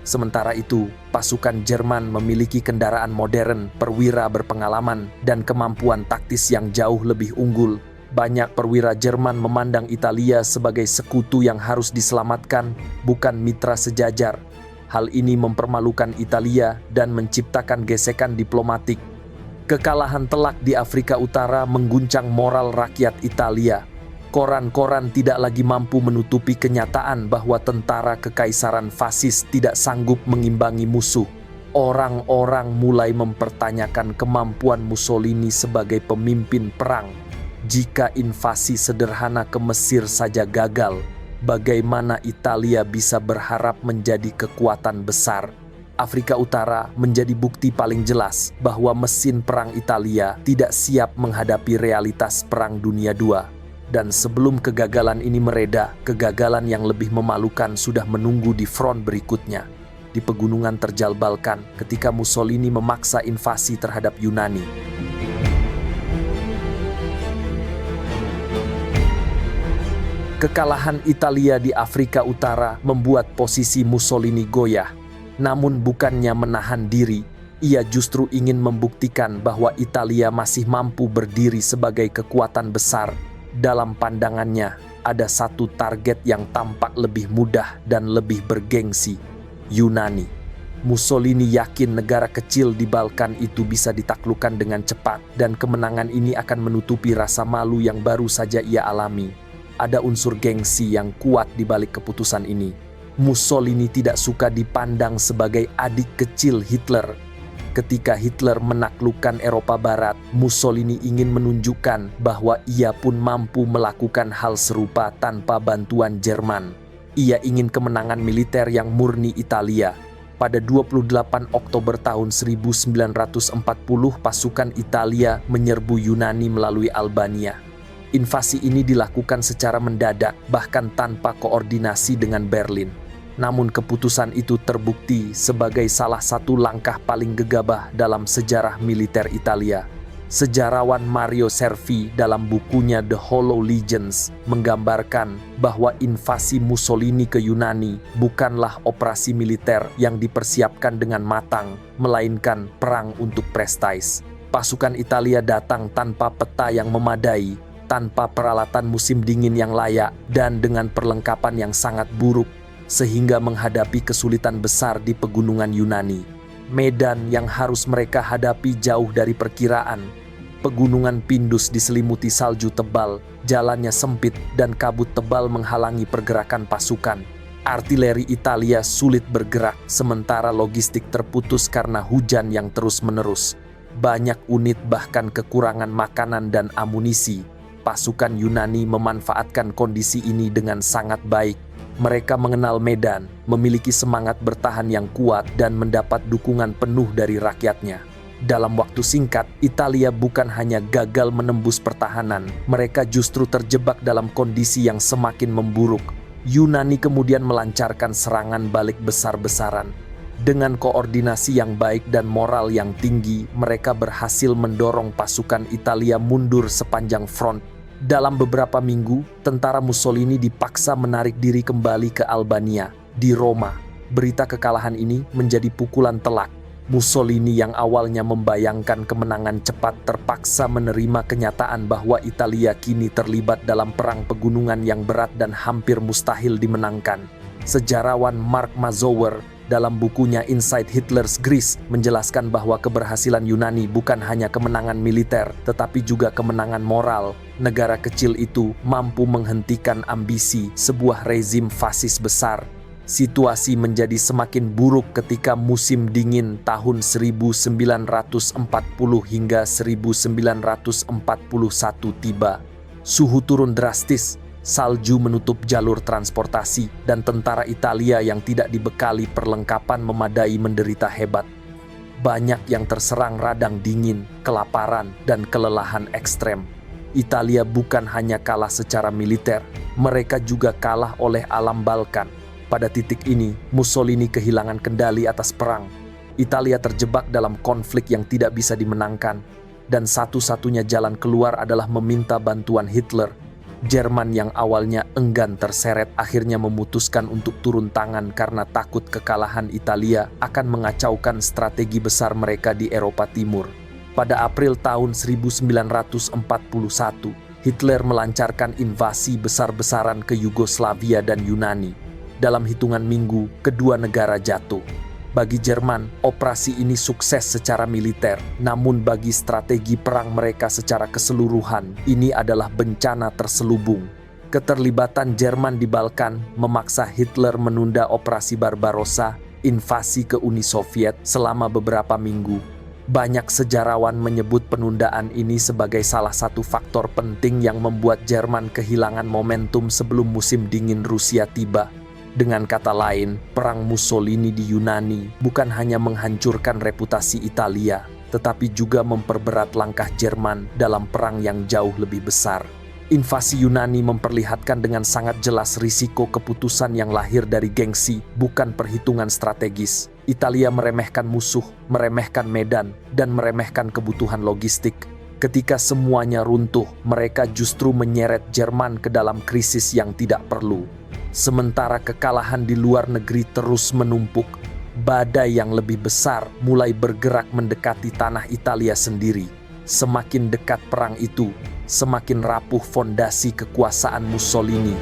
Sementara itu, pasukan Jerman memiliki kendaraan modern, perwira berpengalaman, dan kemampuan taktis yang jauh lebih unggul. Banyak perwira Jerman memandang Italia sebagai sekutu yang harus diselamatkan, bukan mitra sejajar. Hal ini mempermalukan Italia dan menciptakan gesekan diplomatik. Kekalahan telak di Afrika Utara mengguncang moral rakyat Italia. Koran-koran tidak lagi mampu menutupi kenyataan bahwa tentara kekaisaran fasis tidak sanggup mengimbangi musuh. Orang-orang mulai mempertanyakan kemampuan Mussolini sebagai pemimpin perang. Jika invasi sederhana ke Mesir saja gagal, bagaimana Italia bisa berharap menjadi kekuatan besar? Afrika Utara menjadi bukti paling jelas bahwa mesin perang Italia tidak siap menghadapi realitas Perang Dunia II. Dan sebelum kegagalan ini mereda, kegagalan yang lebih memalukan sudah menunggu di front berikutnya. Di pegunungan terjal Balkan ketika Mussolini memaksa invasi terhadap Yunani. Kekalahan Italia di Afrika Utara membuat posisi Mussolini goyah. Namun bukannya menahan diri, ia justru ingin membuktikan bahwa Italia masih mampu berdiri sebagai kekuatan besar. Dalam pandangannya, ada satu target yang tampak lebih mudah dan lebih bergengsi, Yunani. Mussolini yakin negara kecil di Balkan itu bisa ditaklukkan dengan cepat dan kemenangan ini akan menutupi rasa malu yang baru saja ia alami. Ada unsur gengsi yang kuat di balik keputusan ini. Mussolini tidak suka dipandang sebagai adik kecil Hitler. Ketika Hitler menaklukkan Eropa Barat, Mussolini ingin menunjukkan bahwa ia pun mampu melakukan hal serupa tanpa bantuan Jerman. Ia ingin kemenangan militer yang murni Italia. Pada 28 Oktober tahun 1940, pasukan Italia menyerbu Yunani melalui Albania. Invasi ini dilakukan secara mendadak, bahkan tanpa koordinasi dengan Berlin. Namun keputusan itu terbukti sebagai salah satu langkah paling gegabah dalam sejarah militer Italia. Sejarawan Mario Servi dalam bukunya The Hollow Legions menggambarkan bahwa invasi Mussolini ke Yunani bukanlah operasi militer yang dipersiapkan dengan matang, melainkan perang untuk prestis. Pasukan Italia datang tanpa peta yang memadai, tanpa peralatan musim dingin yang layak, dan dengan perlengkapan yang sangat buruk, sehingga menghadapi kesulitan besar di pegunungan Yunani. Medan yang harus mereka hadapi jauh dari perkiraan. Pegunungan Pindus diselimuti salju tebal, jalannya sempit dan kabut tebal menghalangi pergerakan pasukan. Artileri Italia sulit bergerak, sementara logistik terputus karena hujan yang terus-menerus. Banyak unit bahkan kekurangan makanan dan amunisi. Pasukan Yunani memanfaatkan kondisi ini dengan sangat baik. Mereka mengenal medan, memiliki semangat bertahan yang kuat, dan mendapat dukungan penuh dari rakyatnya. Dalam waktu singkat, Italia bukan hanya gagal menembus pertahanan, mereka justru terjebak dalam kondisi yang semakin memburuk. Yunani kemudian melancarkan serangan balik besar-besaran. Dengan koordinasi yang baik dan moral yang tinggi, mereka berhasil mendorong pasukan Italia mundur sepanjang front. Dalam beberapa minggu, tentara Mussolini dipaksa menarik diri kembali ke Albania, di Roma. Berita kekalahan ini menjadi pukulan telak. Mussolini yang awalnya membayangkan kemenangan cepat terpaksa menerima kenyataan bahwa Italia kini terlibat dalam perang pegunungan yang berat dan hampir mustahil dimenangkan. Sejarawan Mark Mazower dalam bukunya Inside Hitler's Greece menjelaskan bahwa keberhasilan Yunani bukan hanya kemenangan militer, tetapi juga kemenangan moral. Negara kecil itu mampu menghentikan ambisi sebuah rezim fasis besar. Situasi menjadi semakin buruk ketika musim dingin tahun 1940 hingga 1941 tiba. Suhu turun drastis, salju menutup jalur transportasi, dan tentara Italia yang tidak dibekali perlengkapan memadai menderita hebat. Banyak yang terserang radang dingin, kelaparan, dan kelelahan ekstrem. Italia bukan hanya kalah secara militer, mereka juga kalah oleh alam Balkan. Pada titik ini, Mussolini kehilangan kendali atas perang. Italia terjebak dalam konflik yang tidak bisa dimenangkan, dan satu-satunya jalan keluar adalah meminta bantuan Hitler. Jerman yang awalnya enggan terseret akhirnya memutuskan untuk turun tangan karena takut kekalahan Italia akan mengacaukan strategi besar mereka di Eropa Timur. Pada April tahun 1941, Hitler melancarkan invasi besar-besaran ke Yugoslavia dan Yunani. Dalam hitungan minggu, kedua negara jatuh. Bagi Jerman, operasi ini sukses secara militer, namun bagi strategi perang mereka secara keseluruhan, ini adalah bencana terselubung. Keterlibatan Jerman di Balkan memaksa Hitler menunda operasi Barbarossa, invasi ke Uni Soviet selama beberapa minggu. Banyak sejarawan menyebut penundaan ini sebagai salah satu faktor penting yang membuat Jerman kehilangan momentum sebelum musim dingin Rusia tiba. Dengan kata lain, perang Mussolini di Yunani bukan hanya menghancurkan reputasi Italia, tetapi juga memperberat langkah Jerman dalam perang yang jauh lebih besar. Invasi Yunani memperlihatkan dengan sangat jelas risiko keputusan yang lahir dari gengsi, bukan perhitungan strategis. Italia meremehkan musuh, meremehkan medan, dan meremehkan kebutuhan logistik. Ketika semuanya runtuh, mereka justru menyeret Jerman ke dalam krisis yang tidak perlu. Sementara kekalahan di luar negeri terus menumpuk, badai yang lebih besar mulai bergerak mendekati tanah Italia sendiri. Semakin dekat perang itu, semakin rapuh fondasi kekuasaan Mussolini.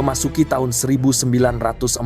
Memasuki tahun 1942,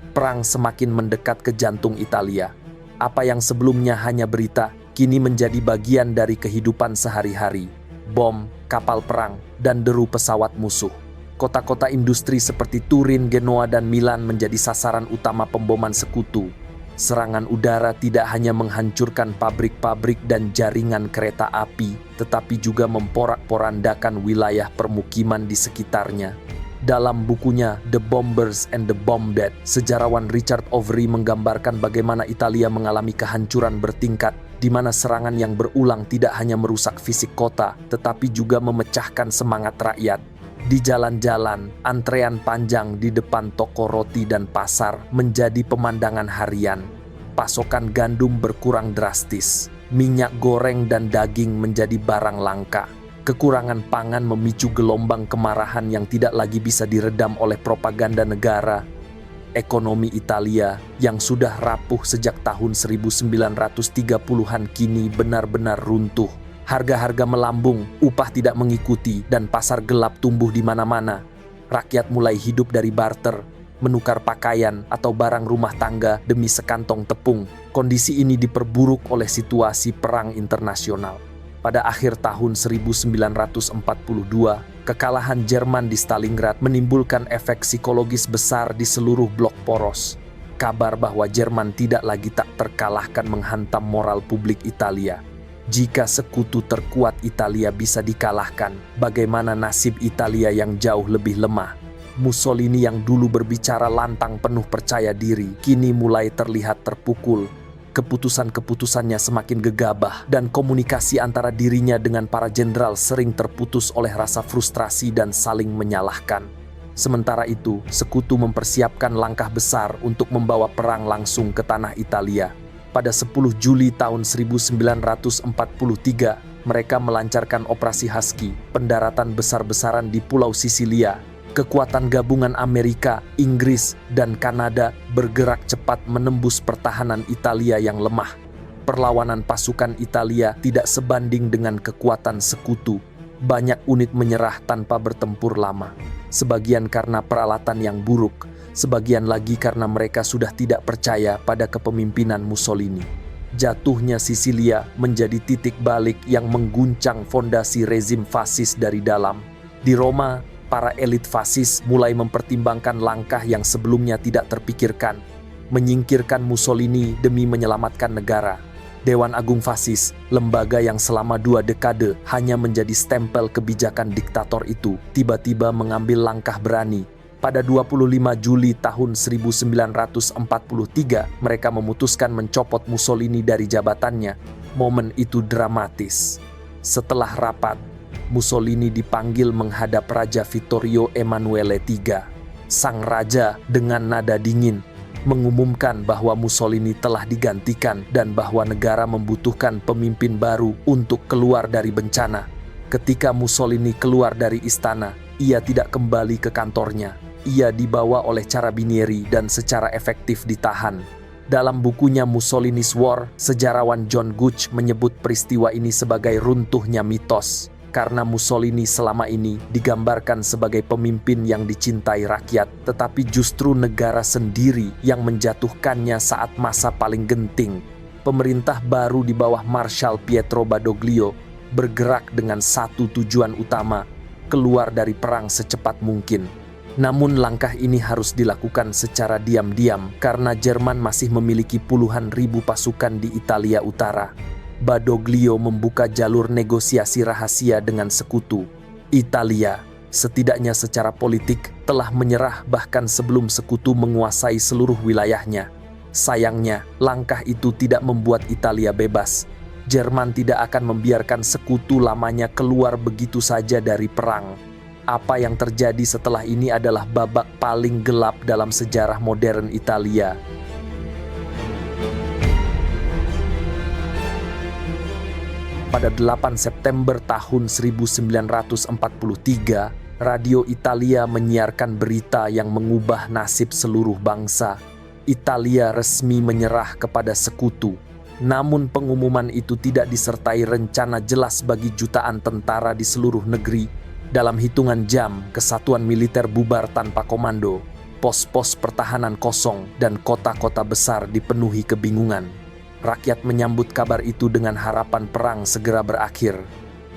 perang semakin mendekat ke jantung Italia. Apa yang sebelumnya hanya berita, kini menjadi bagian dari kehidupan sehari-hari. Bom, kapal perang, dan deru pesawat musuh. Kota-kota industri seperti Turin, Genoa, dan Milan menjadi sasaran utama pemboman sekutu. Serangan udara tidak hanya menghancurkan pabrik-pabrik dan jaringan kereta api, tetapi juga memporak-porandakan wilayah permukiman di sekitarnya. Dalam bukunya The Bombers and the Bombed, sejarawan Richard Overy menggambarkan bagaimana Italia mengalami kehancuran bertingkat, di mana serangan yang berulang tidak hanya merusak fisik kota, tetapi juga memecahkan semangat rakyat. Di jalan-jalan, antrean panjang di depan toko roti dan pasar menjadi pemandangan harian. Pasokan gandum berkurang drastis, minyak goreng dan daging menjadi barang langka. Kekurangan pangan memicu gelombang kemarahan yang tidak lagi bisa diredam oleh propaganda negara. Ekonomi Italia yang sudah rapuh sejak tahun 1930-an kini benar-benar runtuh. Harga-harga melambung, upah tidak mengikuti, dan pasar gelap tumbuh di mana-mana. Rakyat mulai hidup dari barter, menukar pakaian atau barang rumah tangga demi sekantong tepung. Kondisi ini diperburuk oleh situasi perang internasional. Pada akhir tahun 1942, kekalahan Jerman di Stalingrad menimbulkan efek psikologis besar di seluruh blok poros. Kabar bahwa Jerman tidak lagi tak terkalahkan menghantam moral publik Italia. Jika sekutu terkuat Italia bisa dikalahkan, bagaimana nasib Italia yang jauh lebih lemah? Mussolini yang dulu berbicara lantang penuh percaya diri, kini mulai terlihat terpukul. Keputusan-keputusannya semakin gegabah dan komunikasi antara dirinya dengan para jenderal sering terputus oleh rasa frustrasi dan saling menyalahkan. Sementara itu, sekutu mempersiapkan langkah besar untuk membawa perang langsung ke tanah Italia. Pada 10 Juli tahun 1943, mereka melancarkan operasi Husky, pendaratan besar-besaran di Pulau Sisilia. Kekuatan gabungan Amerika, Inggris, dan Kanada bergerak cepat menembus pertahanan Italia yang lemah. Perlawanan pasukan Italia tidak sebanding dengan kekuatan sekutu. Banyak unit menyerah tanpa bertempur lama. Sebagian karena peralatan yang buruk, sebagian lagi karena mereka sudah tidak percaya pada kepemimpinan Mussolini. Jatuhnya Sisilia menjadi titik balik yang mengguncang fondasi rezim fasis dari dalam. Di Roma, para elit fasis mulai mempertimbangkan langkah yang sebelumnya tidak terpikirkan, menyingkirkan Mussolini demi menyelamatkan negara. Dewan Agung Fasis, lembaga yang selama 2 dekade hanya menjadi stempel kebijakan diktator itu, tiba-tiba mengambil langkah berani. Pada 25 Juli tahun 1943, mereka memutuskan mencopot Mussolini dari jabatannya. Momen itu dramatis. Setelah rapat, Mussolini dipanggil menghadap Raja Vittorio Emanuele III. Sang raja dengan nada dingin mengumumkan bahwa Mussolini telah digantikan dan bahwa negara membutuhkan pemimpin baru untuk keluar dari bencana. Ketika Mussolini keluar dari istana, ia tidak kembali ke kantornya. Ia dibawa oleh Carabinieri dan secara efektif ditahan. Dalam bukunya Mussolini's War, sejarawan John Gooch menyebut peristiwa ini sebagai runtuhnya mitos. Karena Mussolini selama ini digambarkan sebagai pemimpin yang dicintai rakyat, tetapi justru negara sendiri yang menjatuhkannya saat masa paling genting. Pemerintah baru di bawah Marshal Pietro Badoglio bergerak dengan satu tujuan utama, keluar dari perang secepat mungkin. Namun langkah ini harus dilakukan secara diam-diam karena Jerman masih memiliki puluhan ribu pasukan di Italia Utara. Badoglio membuka jalur negosiasi rahasia dengan sekutu. Italia, setidaknya secara politik, telah menyerah bahkan sebelum sekutu menguasai seluruh wilayahnya. Sayangnya, langkah itu tidak membuat Italia bebas. Jerman tidak akan membiarkan sekutu lamanya keluar begitu saja dari perang. Apa yang terjadi setelah ini adalah babak paling gelap dalam sejarah modern Italia. Pada 8 September tahun 1943, Radio Italia menyiarkan berita yang mengubah nasib seluruh bangsa. Italia resmi menyerah kepada sekutu. Namun pengumuman itu tidak disertai rencana jelas bagi jutaan tentara di seluruh negeri. Dalam hitungan jam, kesatuan militer bubar tanpa komando. Pos-pos pertahanan kosong dan kota-kota besar dipenuhi kebingungan. Rakyat menyambut kabar itu dengan harapan perang segera berakhir.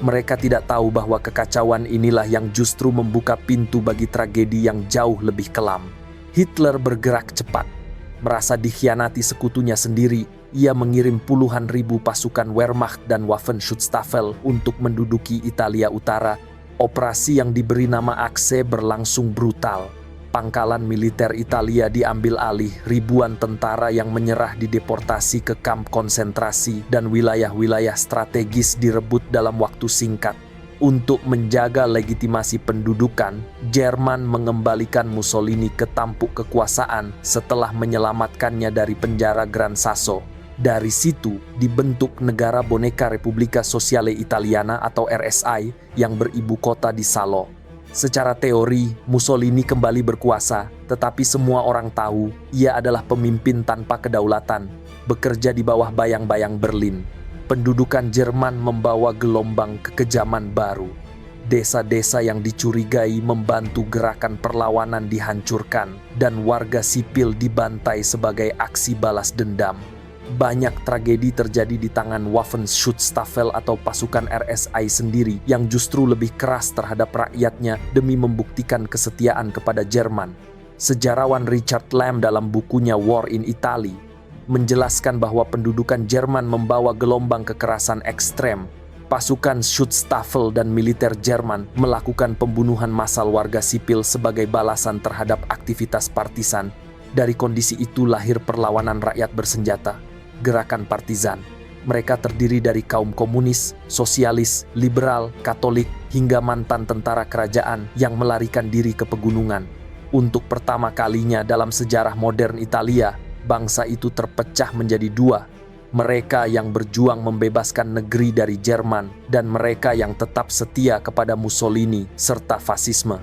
Mereka tidak tahu bahwa kekacauan inilah yang justru membuka pintu bagi tragedi yang jauh lebih kelam. Hitler bergerak cepat. Merasa dikhianati sekutunya sendiri, ia mengirim puluhan ribu pasukan Wehrmacht dan Waffenschutzstaffel untuk menduduki Italia Utara. Operasi yang diberi nama Akse berlangsung brutal. Pangkalan militer Italia diambil alih, ribuan tentara yang menyerah dideportasi ke kamp konsentrasi dan wilayah-wilayah strategis direbut dalam waktu singkat. Untuk menjaga legitimasi pendudukan, Jerman mengembalikan Mussolini ke tampuk kekuasaan setelah menyelamatkannya dari penjara Gran Sasso. Dari situ dibentuk Negara Boneka Repubblica Sociale Italiana atau RSI yang beribu kota di Salo. Secara teori, Mussolini kembali berkuasa, tetapi semua orang tahu ia adalah pemimpin tanpa kedaulatan, bekerja di bawah bayang-bayang Berlin. Pendudukan Jerman membawa gelombang kekejaman baru. Desa-desa yang dicurigai membantu gerakan perlawanan dihancurkan, dan warga sipil dibantai sebagai aksi balas dendam. Banyak tragedi terjadi di tangan Waffenschutzstaffel atau pasukan RSI sendiri yang justru lebih keras terhadap rakyatnya demi membuktikan kesetiaan kepada Jerman. Sejarawan Richard Lamb dalam bukunya War in Italy menjelaskan bahwa pendudukan Jerman membawa gelombang kekerasan ekstrem. Pasukan Schutzstaffel dan militer Jerman melakukan pembunuhan massal warga sipil sebagai balasan terhadap aktivitas partisan. Dari kondisi itu lahir perlawanan rakyat bersenjata. Gerakan partisan. Mereka terdiri dari kaum komunis, sosialis, liberal, katolik, hingga mantan tentara kerajaan yang melarikan diri ke pegunungan. Untuk pertama kalinya dalam sejarah modern Italia, bangsa itu terpecah menjadi dua. Mereka yang berjuang membebaskan negeri dari Jerman dan mereka yang tetap setia kepada Mussolini serta fasisme.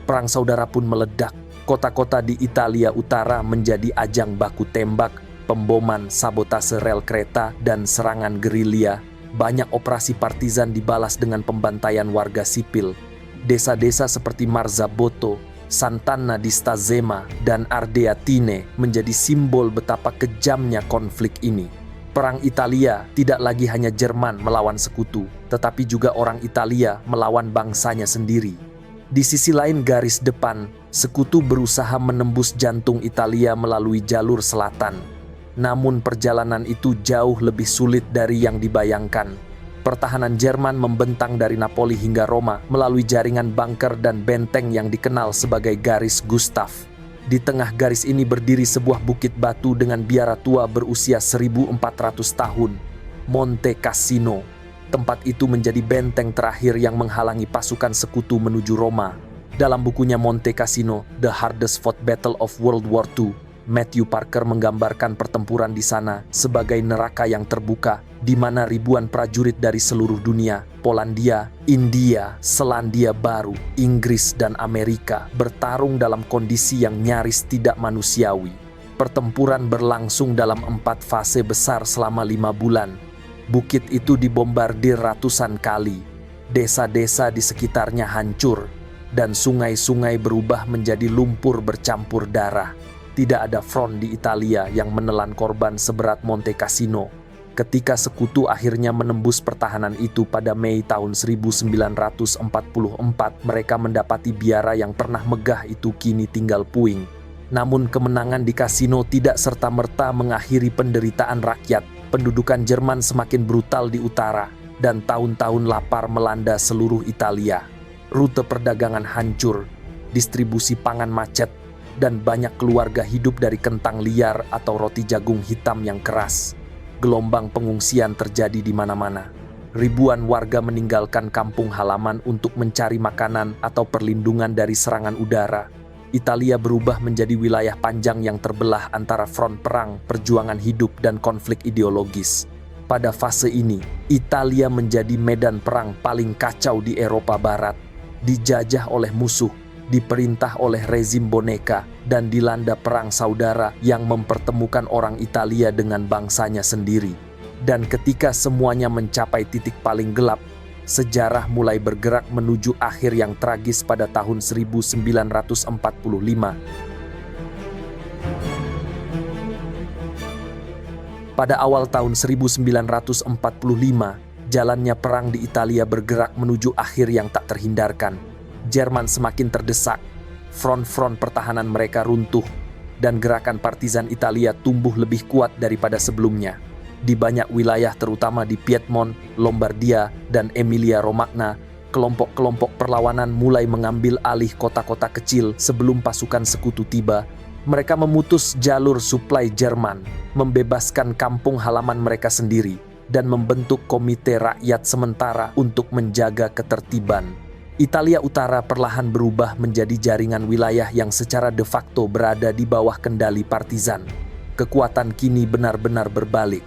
Perang saudara pun meledak. Kota-kota di Italia Utara menjadi ajang baku tembak, pemboman, sabotase rel kereta, dan serangan gerilya. Banyak operasi partizan dibalas dengan pembantaian warga sipil. Desa-desa seperti Marzabotto, Sant'Anna di Stazzema, dan Ardeatine menjadi simbol betapa kejamnya konflik ini. Perang Italia tidak lagi hanya Jerman melawan sekutu, tetapi juga orang Italia melawan bangsanya sendiri. Di sisi lain garis depan, sekutu berusaha menembus jantung Italia melalui jalur selatan. Namun perjalanan itu jauh lebih sulit dari yang dibayangkan. Pertahanan Jerman membentang dari Napoli hingga Roma melalui jaringan bunker dan benteng yang dikenal sebagai Garis Gustav. Di tengah garis ini berdiri sebuah bukit batu dengan biara tua berusia 1.400 tahun, Monte Cassino. Tempat itu menjadi benteng terakhir yang menghalangi pasukan sekutu menuju Roma. Dalam bukunya Monte Cassino, The Hardest Fought Battle of World War II, Matthew Parker menggambarkan pertempuran di sana sebagai neraka yang terbuka, di mana ribuan prajurit dari seluruh dunia, Polandia, India, Selandia Baru, Inggris, dan Amerika bertarung dalam kondisi yang nyaris tidak manusiawi. Pertempuran berlangsung dalam 4 fase besar selama 5 bulan. Bukit itu dibombardir ratusan kali. Desa-desa di sekitarnya hancur, dan sungai-sungai berubah menjadi lumpur bercampur darah. Tidak ada front di Italia yang menelan korban seberat Monte Cassino. Ketika sekutu akhirnya menembus pertahanan itu pada Mei tahun 1944, mereka mendapati biara yang pernah megah itu kini tinggal puing. Namun kemenangan di Cassino tidak serta-merta mengakhiri penderitaan rakyat. Pendudukan Jerman semakin brutal di utara, dan tahun-tahun lapar melanda seluruh Italia. Rute perdagangan hancur, distribusi pangan macet, dan banyak keluarga hidup dari kentang liar atau roti jagung hitam yang keras. Gelombang pengungsian terjadi di mana-mana. Ribuan warga meninggalkan kampung halaman untuk mencari makanan atau perlindungan dari serangan udara. Italia berubah menjadi wilayah panjang yang terbelah antara front perang, perjuangan hidup, dan konflik ideologis. Pada fase ini, Italia menjadi medan perang paling kacau di Eropa Barat. Dijajah oleh musuh, diperintah oleh rezim boneka, dan dilanda perang saudara yang mempertemukan orang Italia dengan bangsanya sendiri. Dan ketika semuanya mencapai titik paling gelap, sejarah mulai bergerak menuju akhir yang tragis pada tahun 1945. Pada awal tahun 1945, jalannya perang di Italia bergerak menuju akhir yang tak terhindarkan. Jerman semakin terdesak, front-front pertahanan mereka runtuh, dan gerakan partisan Italia tumbuh lebih kuat daripada sebelumnya. Di banyak wilayah terutama di Piedmont, Lombardia, dan Emilia-Romagna, kelompok-kelompok perlawanan mulai mengambil alih kota-kota kecil sebelum pasukan sekutu tiba. Mereka memutus jalur suplai Jerman, membebaskan kampung halaman mereka sendiri, dan membentuk komite rakyat sementara untuk menjaga ketertiban. Italia Utara perlahan berubah menjadi jaringan wilayah yang secara de facto berada di bawah kendali partisan. Kekuatan kini benar-benar berbalik.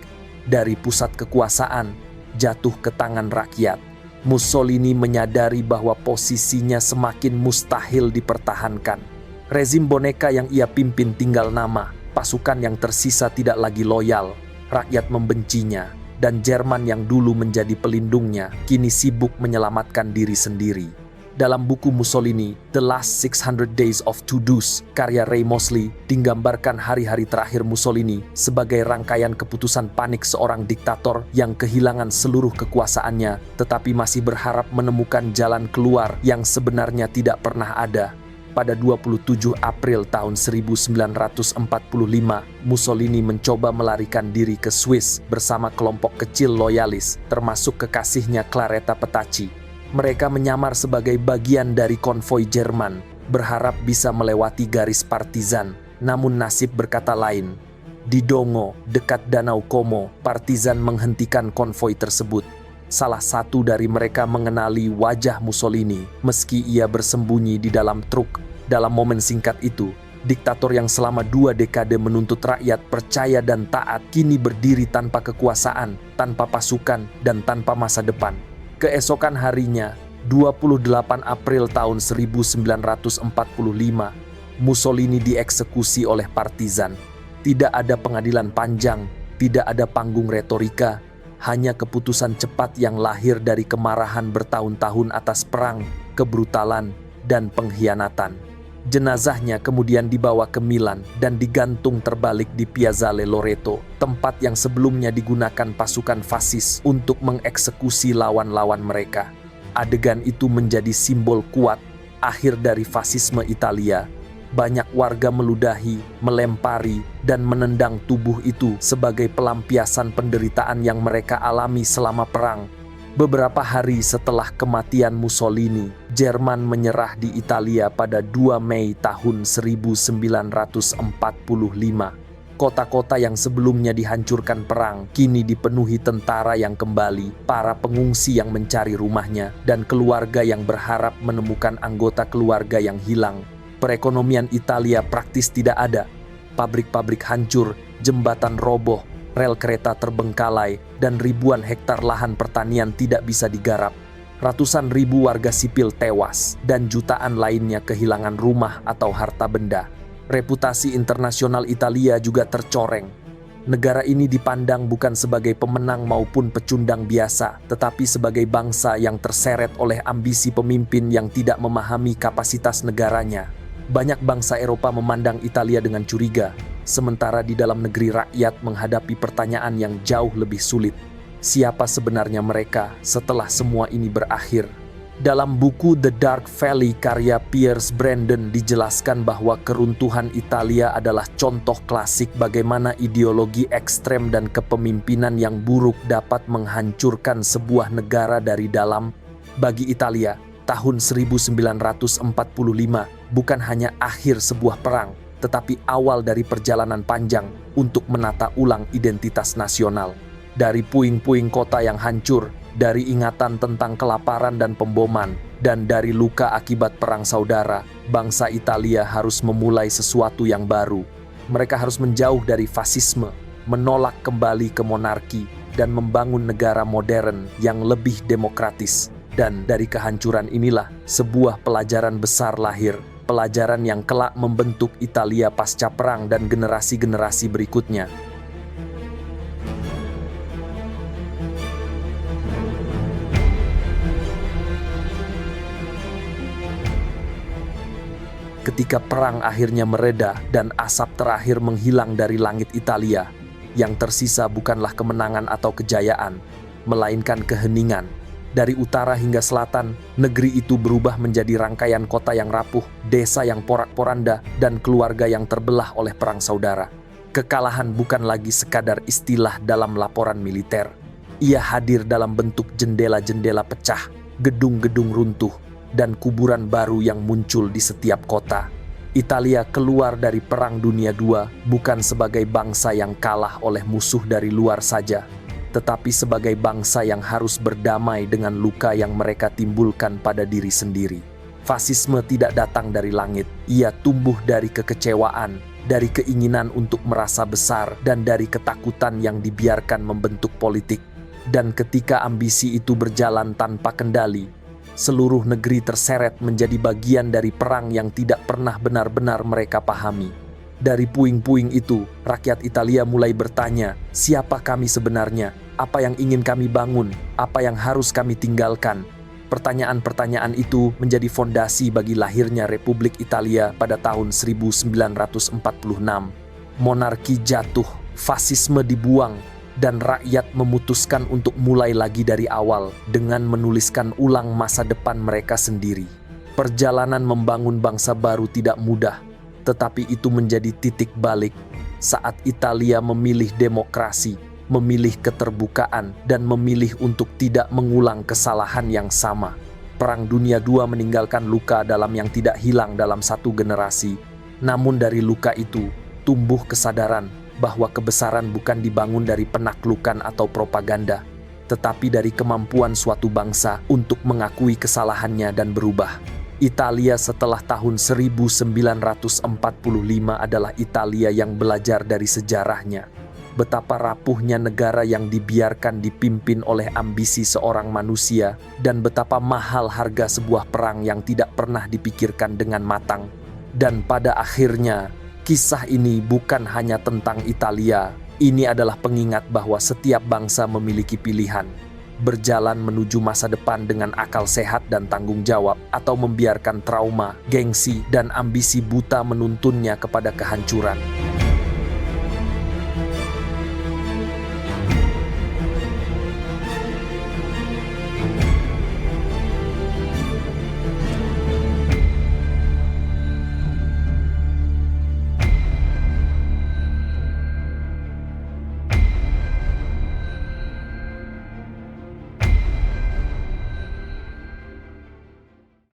Dari pusat kekuasaan, jatuh ke tangan rakyat. Mussolini menyadari bahwa posisinya semakin mustahil dipertahankan. Rezim boneka yang ia pimpin tinggal nama, pasukan yang tersisa tidak lagi loyal, rakyat membencinya, dan Jerman yang dulu menjadi pelindungnya, kini sibuk menyelamatkan diri sendiri. Dalam buku Mussolini, The Last 600 Days of To-Dos, karya Ray Mosley, digambarkan hari-hari terakhir Mussolini sebagai rangkaian keputusan panik seorang diktator yang kehilangan seluruh kekuasaannya, tetapi masih berharap menemukan jalan keluar yang sebenarnya tidak pernah ada. Pada 27 April tahun 1945, Mussolini mencoba melarikan diri ke Swiss bersama kelompok kecil loyalis, termasuk kekasihnya Claretta Petacci. Mereka menyamar sebagai bagian dari konvoi Jerman, berharap bisa melewati garis partisan. Namun nasib berkata lain. Di Dongo, dekat Danau Como, partisan menghentikan konvoi tersebut. Salah satu dari mereka mengenali wajah Mussolini, meski ia bersembunyi di dalam truk. Dalam momen singkat itu, diktator yang selama 2 dekade menuntut rakyat percaya dan taat kini berdiri tanpa kekuasaan, tanpa pasukan, dan tanpa masa depan. Keesokan harinya, 28 April tahun 1945, Mussolini dieksekusi oleh partizan. Tidak ada pengadilan panjang, tidak ada panggung retorika, hanya keputusan cepat yang lahir dari kemarahan bertahun-tahun atas perang, kebrutalan, dan pengkhianatan. Jenazahnya kemudian dibawa ke Milan dan digantung terbalik di Piazzale Loreto, tempat yang sebelumnya digunakan pasukan fasis untuk mengeksekusi lawan-lawan mereka. Adegan itu menjadi simbol kuat akhir dari fasisme Italia. Banyak warga meludahi, melempari, dan menendang tubuh itu sebagai pelampiasan penderitaan yang mereka alami selama perang. Beberapa hari setelah kematian Mussolini, Jerman menyerah di Italia pada 2 Mei tahun 1945. Kota-kota yang sebelumnya dihancurkan perang kini dipenuhi tentara yang kembali, para pengungsi yang mencari rumahnya, dan keluarga yang berharap menemukan anggota keluarga yang hilang. Perekonomian Italia praktis tidak ada. Pabrik-pabrik hancur, jembatan roboh, rel kereta terbengkalai, dan ribuan hektar lahan pertanian tidak bisa digarap. Ratusan ribu warga sipil tewas, dan jutaan lainnya kehilangan rumah atau harta benda. Reputasi internasional Italia juga tercoreng. Negara ini dipandang bukan sebagai pemenang maupun pecundang biasa, tetapi sebagai bangsa yang terseret oleh ambisi pemimpin yang tidak memahami kapasitas negaranya. Banyak bangsa Eropa memandang Italia dengan curiga, sementara di dalam negeri rakyat menghadapi pertanyaan yang jauh lebih sulit. Siapa sebenarnya mereka setelah semua ini berakhir? Dalam buku The Dark Valley karya Piers Brandon dijelaskan bahwa keruntuhan Italia adalah contoh klasik bagaimana ideologi ekstrem dan kepemimpinan yang buruk dapat menghancurkan sebuah negara dari dalam. Bagi Italia, tahun 1945 bukan hanya akhir sebuah perang, tetapi awal dari perjalanan panjang untuk menata ulang identitas nasional. Dari puing-puing kota yang hancur, dari ingatan tentang kelaparan dan pemboman, dan dari luka akibat perang saudara, bangsa Italia harus memulai sesuatu yang baru. Mereka harus menjauh dari fasisme, menolak kembali ke monarki, dan membangun negara modern yang lebih demokratis. Dan dari kehancuran inilah sebuah pelajaran besar lahir, pelajaran yang kelak membentuk Italia pasca perang dan generasi-generasi berikutnya. Ketika perang akhirnya mereda dan asap terakhir menghilang dari langit Italia, yang tersisa bukanlah kemenangan atau kejayaan, melainkan keheningan. Dari utara hingga selatan, negeri itu berubah menjadi rangkaian kota yang rapuh, desa yang porak-poranda, dan keluarga yang terbelah oleh perang saudara. Kekalahan bukan lagi sekadar istilah dalam laporan militer. Ia hadir dalam bentuk jendela-jendela pecah, gedung-gedung runtuh, dan kuburan baru yang muncul di setiap kota. Italia keluar dari Perang Dunia II bukan sebagai bangsa yang kalah oleh musuh dari luar saja, tetapi sebagai bangsa yang harus berdamai dengan luka yang mereka timbulkan pada diri sendiri. Fasisme tidak datang dari langit, ia tumbuh dari kekecewaan, dari keinginan untuk merasa besar, dan dari ketakutan yang dibiarkan membentuk politik. Dan ketika ambisi itu berjalan tanpa kendali, seluruh negeri terseret menjadi bagian dari perang yang tidak pernah benar-benar mereka pahami. Dari puing-puing itu, rakyat Italia mulai bertanya, siapa kami sebenarnya? Apa yang ingin kami bangun? Apa yang harus kami tinggalkan? Pertanyaan-pertanyaan itu menjadi fondasi bagi lahirnya Republik Italia pada tahun 1946. Monarki jatuh, fasisme dibuang, dan rakyat memutuskan untuk mulai lagi dari awal dengan menuliskan ulang masa depan mereka sendiri. Perjalanan membangun bangsa baru tidak mudah, tetapi itu menjadi titik balik saat Italia memilih demokrasi, memilih keterbukaan, dan memilih untuk tidak mengulang kesalahan yang sama. Perang Dunia II meninggalkan luka dalam yang tidak hilang dalam satu generasi. Namun dari luka itu tumbuh kesadaran bahwa kebesaran bukan dibangun dari penaklukan atau propaganda, tetapi dari kemampuan suatu bangsa untuk mengakui kesalahannya dan berubah. Italia setelah tahun 1945 adalah Italia yang belajar dari sejarahnya. betapa rapuhnya negara yang dibiarkan dipimpin oleh ambisi seorang manusia, dan betapa mahal harga sebuah perang yang tidak pernah dipikirkan dengan matang. Dan pada akhirnya, kisah ini bukan hanya tentang Italia. Ini adalah pengingat bahwa setiap bangsa memiliki pilihan: berjalan menuju masa depan dengan akal sehat dan tanggung jawab, atau membiarkan trauma, gengsi, dan ambisi buta menuntunnya kepada kehancuran.